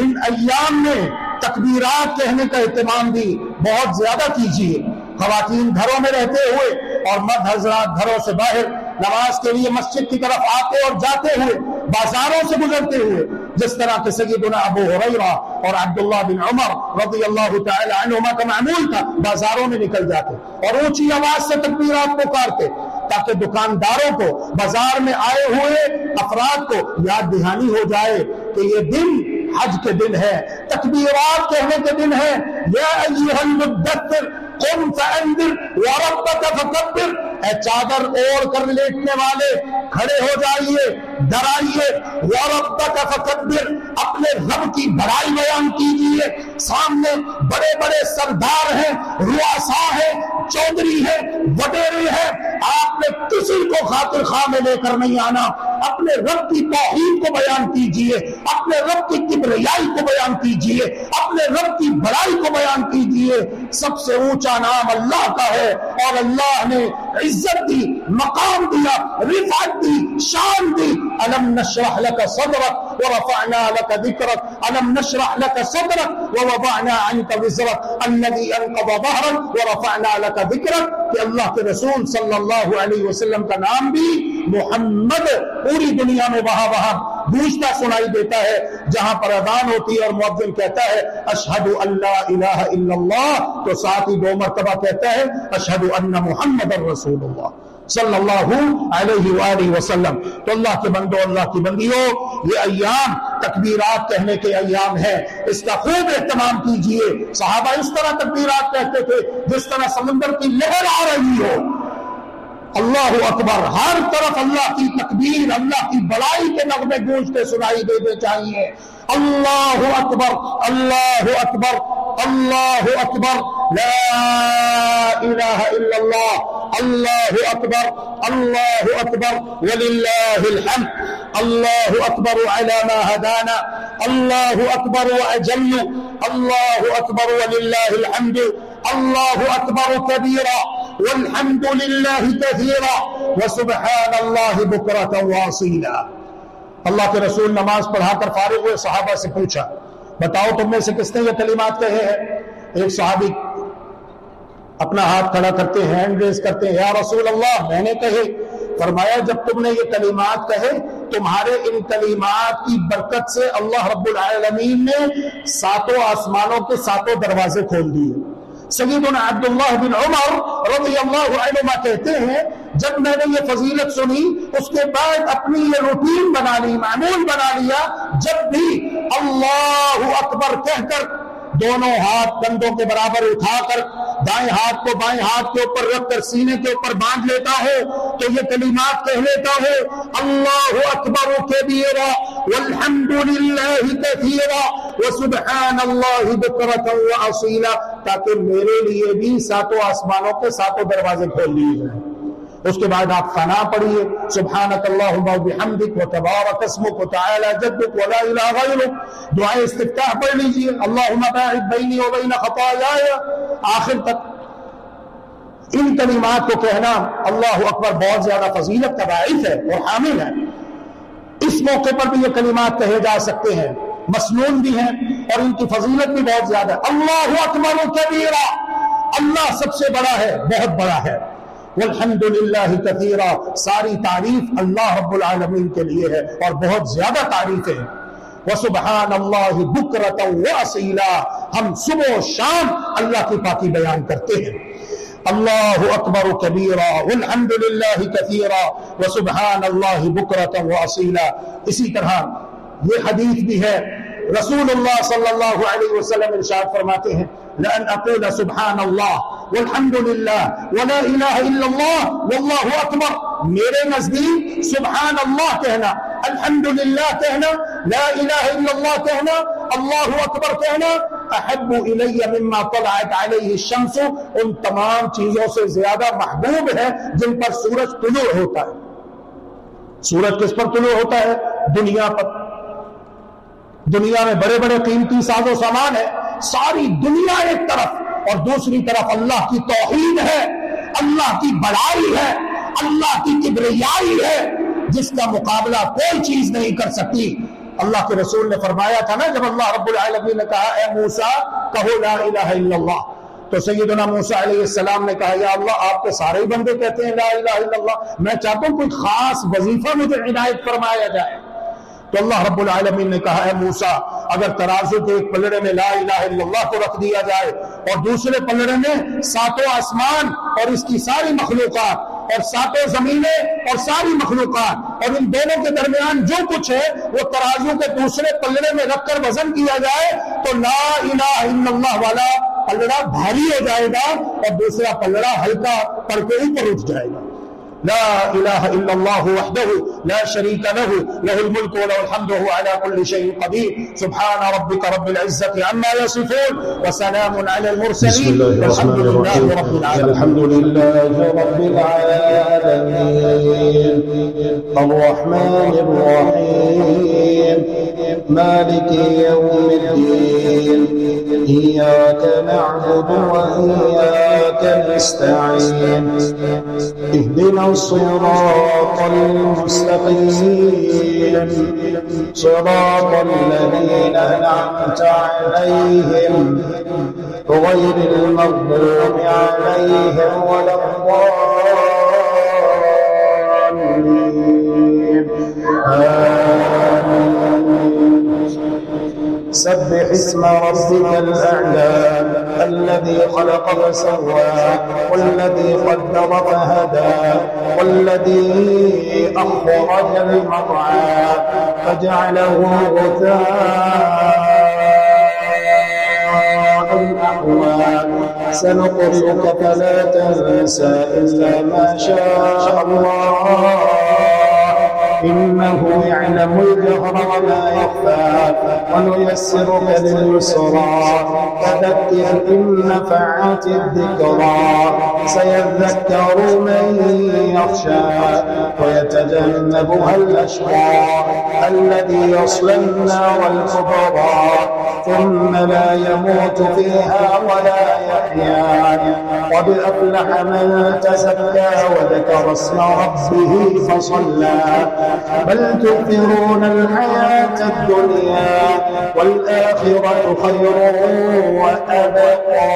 ان ایام میں تکبیرات کہنے کا اہتمام بھی بہت زیادہ کیجیے۔ خواتین گھروں میں رہتے ہوئے اور مرد حضرات گھروں سے باہر نماز کے لیے مسجد کی طرف آتے اور جاتے ہوئے، بازاروں سے گزرتے ہوئے، جس طرح کہ سیدنا ابو ہریرہ اور عبداللہ بن عمر رضی اللہ تعالی عنہما کا معمول تھا، بازاروں میں نکل جاتے اور اونچی آواز سے تکبیرات پکارتے تاکہ دکانداروں کو، بازار میں آئے ہوئے افراد کو یاد دہانی ہو جائے کہ یہ دن حج کے دن ہے، تکبیرات کہنے کے دن ہے۔ یا ایھا المدثر قم فانذر وربک فکبر، اے چادر اوڑھ کر لیٹنے والے کھڑے ہو جائیے، ڈرائیے، وربک فکبر، اپنے رب کی بڑائی بیان کیجیے۔ سامنے بڑے بڑے سردار ہیں، رؤساء ہیں، چودھری ہیں، وڈیرے ہیں، آپ نے کسی کو خاطر خواہ میں لے کر نہیں آنا، اپنے رب کی توحید کو بیان کیجیے، اپنے رب کی کبریائی کو بیان کیجیے، اپنے رب کی بڑائی کو بیان کیجیے۔ سب سے اونچا نام اللہ کا ہے اور اللہ نے عزت دی، مقام دیا، رفعت دی، شان دی۔ الم نشرح لك صدرك ورفعنا لك ذكرك، الم نشرح لك صدرك ووضعنا عنك وزرك الذي انقض ظهرك ورفعنا لك ذكرك، کہ اللہ کے رسول صلی اللہ علیہ وسلم کا نام بھی محمد پوری دنیا میں وہاں گونجتا سنائی دیتا ہے جہاں پر اذان ہوتی ہے اور مؤذن کہتا ہے اشہد ان لا الہ الا اللہ، تو ساتھ ہی 2 مرتبہ کہتا ہے اشہد ان محمد رسول اللہ۔ صلی اللہ علیہ وآلہ وسلم۔ تو اللہ کے بندو، اللہ کی بندیوں، یہ ایام تکبیرات کہنے کے ایام ہیں، اس کا خوب اہتمام کیجئے۔ صحابہ اس طرح تکبیرات کہتے تھے جس طرح سمندر کی لہر آ رہی ہو۔ اللہ اکبر، ہر طرف اللہ کی تکبیر، اللہ کی بڑائی کے نغمے گونجتے سنائی دینے چاہیے۔ اللہ اکبر، اللہ اکبر، اللہ اکبر، لا الہ الا اللہ، اللہ اکبر، اللہ اکبر وللہ الحمد، اللہ اکبر علی ما ہدانا، اللہ اکبر واجل، اللہ اکبر وللہ الحمد، اللہ اکبر کبیرا والحمد للہ کثیرا وسبحان اللہ بکرۃ واصیلا۔ اللہ کے رسول نماز پڑھا کر فارغ ہوئے، صحابہ سے پوچھا بتاؤ تم میں سے کس نے یہ کلمات کہے ہیں؟ ایک صحابی اپنا ہاتھ کھڑا کرتے ہیں، ہینڈ ریز کرتے ہیں، یا رسول اللہ میں نے کہے۔ فرمایا جب تم نے یہ کلمات کہے تمہارے ان کلمات کی برکت سے اللہ رب العالمین نے ساتوں آسمانوں کے ساتوں دروازے کھول دیے۔ سیدنا عبداللہ بن عمر رضی اللہ عنہما کہتے ہیں جب میں نے یہ فضیلت سنی اس کے بعد اپنی یہ روٹین بنا لی، معمول بنا لیا، جب بھی اللہ اکبر کہہ کر دونوں ہاتھ کندھوں کے برابر اٹھا کر دائیں ہاتھ کو بائیں ہاتھ کے اوپر رکھ کر سینے کے اوپر باندھ لیتا ہے تو یہ کلمات کہہ لیتا ہے، اللہ اکبر کبیرا والحمد للہ کثیرا وسبحان اللہ بکرۃ واصیلا، تاکہ میرے لیے بھی ساتوں آسمانوں کے ساتوں دروازے کھول لیے جائیں۔ اس کے بعد آپ ثنا پڑھیے، سبحانک اللہم وبحمدک وتبارک اسمک وتعالی جدک ولا الہ غیرک، دعائے استفتاح پڑھ لیجئے، اللہم باعد بینی وبین خطایایا، آخر تک۔ ان کلمات کو کہنا اللہ اکبر بہت زیادہ فضیلت کا باعث ہے اور حامل ہے۔ اس موقع پر بھی یہ کلمات کہے جا سکتے ہیں، مسنون بھی ہیں اور ان کی فضیلت بھی بہت زیادہ ہے۔ اللہ اکبر کبیرا، اللہ سب سے بڑا ہے، بہت بڑا ہے۔ والحمد للہ کثیرا، ساری تعریف اللہ رب العالمین کے لیے ہے اور بہت زیادہ تعریف ہے۔ وسبحان اللہ بکرۃ واصیلا، ہم صبح و شام اللہ کی پاکی بیان کرتے ہیں۔ اللہ اکبر کبیرا والحمد للہ کثیرا وسبحان اللہ بکرۃ واصیلا۔ اسی طرح یہ حدیث بھی ہے، رسول اللہ صلی اللہ علیہ وسلم ارشاد فرماتے ہیں لأن أقول سبحان اللہ والحمد للہ ولا الہ الا اللہ واللہ اکبر، میرے نزدیک سبحان اللہ کہنا، الحمدللہ کہنا، لا الہ الا اللہ کہنا، اللہ اکبر کہنا احب الی مما طلعت علیہ الشمس، ان تمام چیزوں سے زیادہ محبوب ہے جن پر سورج طلوع ہوتا ہے۔ سورج کس پر طلوع ہوتا ہے؟ دنیا پر۔ دنیا میں بڑے بڑے قیمتی ساز و سامان ہے، ساری دنیا ایک طرف اور دوسری طرف اللہ کی توحید ہے، اللہ کی بڑائی ہے، اللہ کی کبریائی ہے، جس کا مقابلہ کوئی چیز نہیں کر سکتی۔ اللہ کے رسول نے فرمایا تھا نا، جب اللہ رب العالمین نے کہا اے موسیٰ کہو لا الہ الا اللہ، تو سیدنا موسیٰ علیہ السلام نے کہا یا اللہ آپ کے سارے بندے کہتے ہیں لا الہ الا اللہ، میں چاہتا ہوں کوئی خاص وظیفہ مجھے عنایت فرمایا جائے۔ تو اللہ رب العالمین نے کہا اے موسیٰ اگر ترازو کے ایک پلڑے میں لا الہ الا اللہ کو رکھ دیا جائے اور دوسرے پلڑے میں ساتوں آسمان اور اس کی ساری مخلوقات اور ساتوں زمینیں اور ساری مخلوقات اور ان دونوں کے درمیان جو کچھ ہے وہ ترازو کے دوسرے پلڑے میں رکھ کر وزن کیا جائے تو لا الہ الا اللہ والا پلڑا بھاری ہو جائے گا اور دوسرا پلڑا ہلکا پڑ کے اوپر اٹھ جائے گا۔ لا الہ الا اللہ وحدہ لا شریک لہ لہ الملک وله الحمد وهو على كل شيء قدیر۔ سبحان ربک رب العزة عما يصفون وسلام على المرسلین والحمد للہ رب العالمین۔ الحمد للہ رب العالمین الرحمن الرحیم مالک یوم الدین ایاک نعبد وإیاک نستعین اهدنا الصراط المستقيم صراط الذين أنعمت عليهم غير المغضوب عليهم ولا الضالين آمين۔ سبح اسم ربك الأعلى الذي خلق فسوى والذي قدر فهدى والذي أخرج المرعى فجعله غثاء أحوى سنقرئك فلا تنسى إلا ما شاء الله إنه يعلم الجهر وما يخفى ونيسرك لليسرى فذكر إن نفعت الذكرى سيذكر من يخشى ويتجنبها الأشقى الذي يصلى النار الكبرى ثم لا يموت فيها ولا يحيا قد أفلح من تزكى وذكر اسم ربه فصلى بل تؤثرون الحياة الدنيا والآخرة خير وأبقى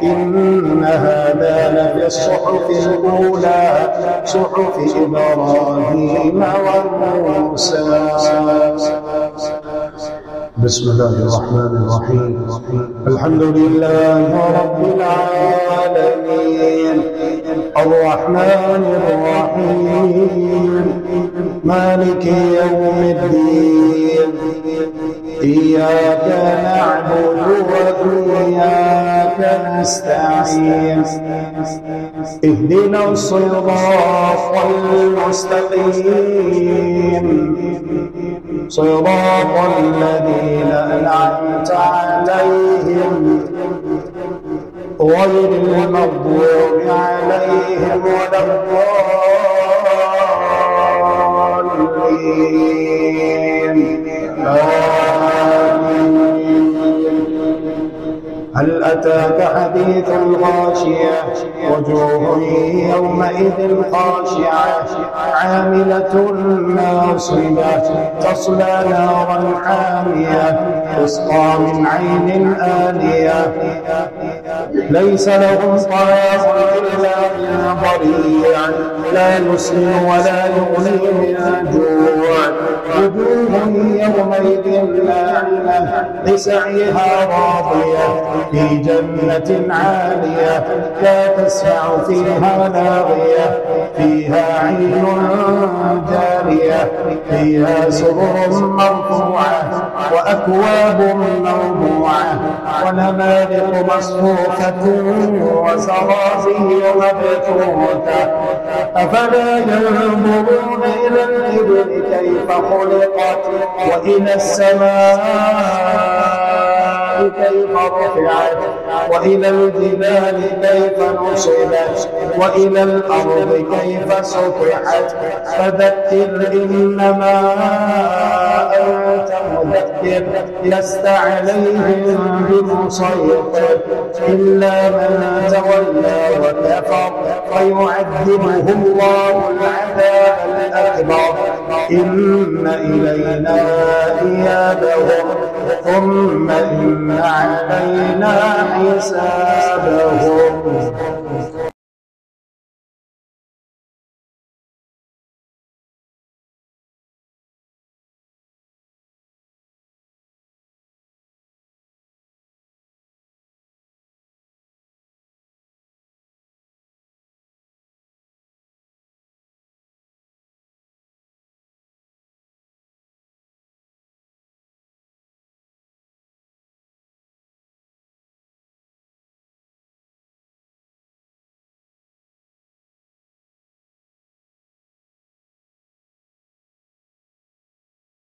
إن هذا لفي الصحف الأولى صحف إبراهيم وموسى. بسم الله الرحمن الرحيم. الحمد لله رب العالمين الرحمن الرحيم مالك يوم الدين إياك نعبد وإياك نستعين اهدنا الصراط المستقيم صراط الذين أنعمت عليهم غير المغضوب عليهم ولا الضالين آمين. هل أتاك حديث الغاشية وجوه يومئذ خاشعة عاملة ناصبة تصلى نارا حامية تسقى من عين آنية ليس لهم طعام إلا من ضريع لا يسمن ولا يغني من جوع وجوه يومئذ ناعمة لسعيها راضية في جنة عالية لا تسمع فيها لاغية فيها عين جارية فيها سرر مرفوعة وأكواب موضوعة ونمارق مصفوفة وزرابي مبثوثة أفلا ينظرون إلى الإبل كيف خلقت وإلى السماء كيف رفعت وإلى الجبال كيف نصبت وإلى الأرض كيف سطحت فذكر إنما أنت مذكر لست عليهم بمسيطر إلا من تولى وكفر فيعذبه الله العذاب الأكبر إن إلينا إيابهم ثم إن علينا حسابهم.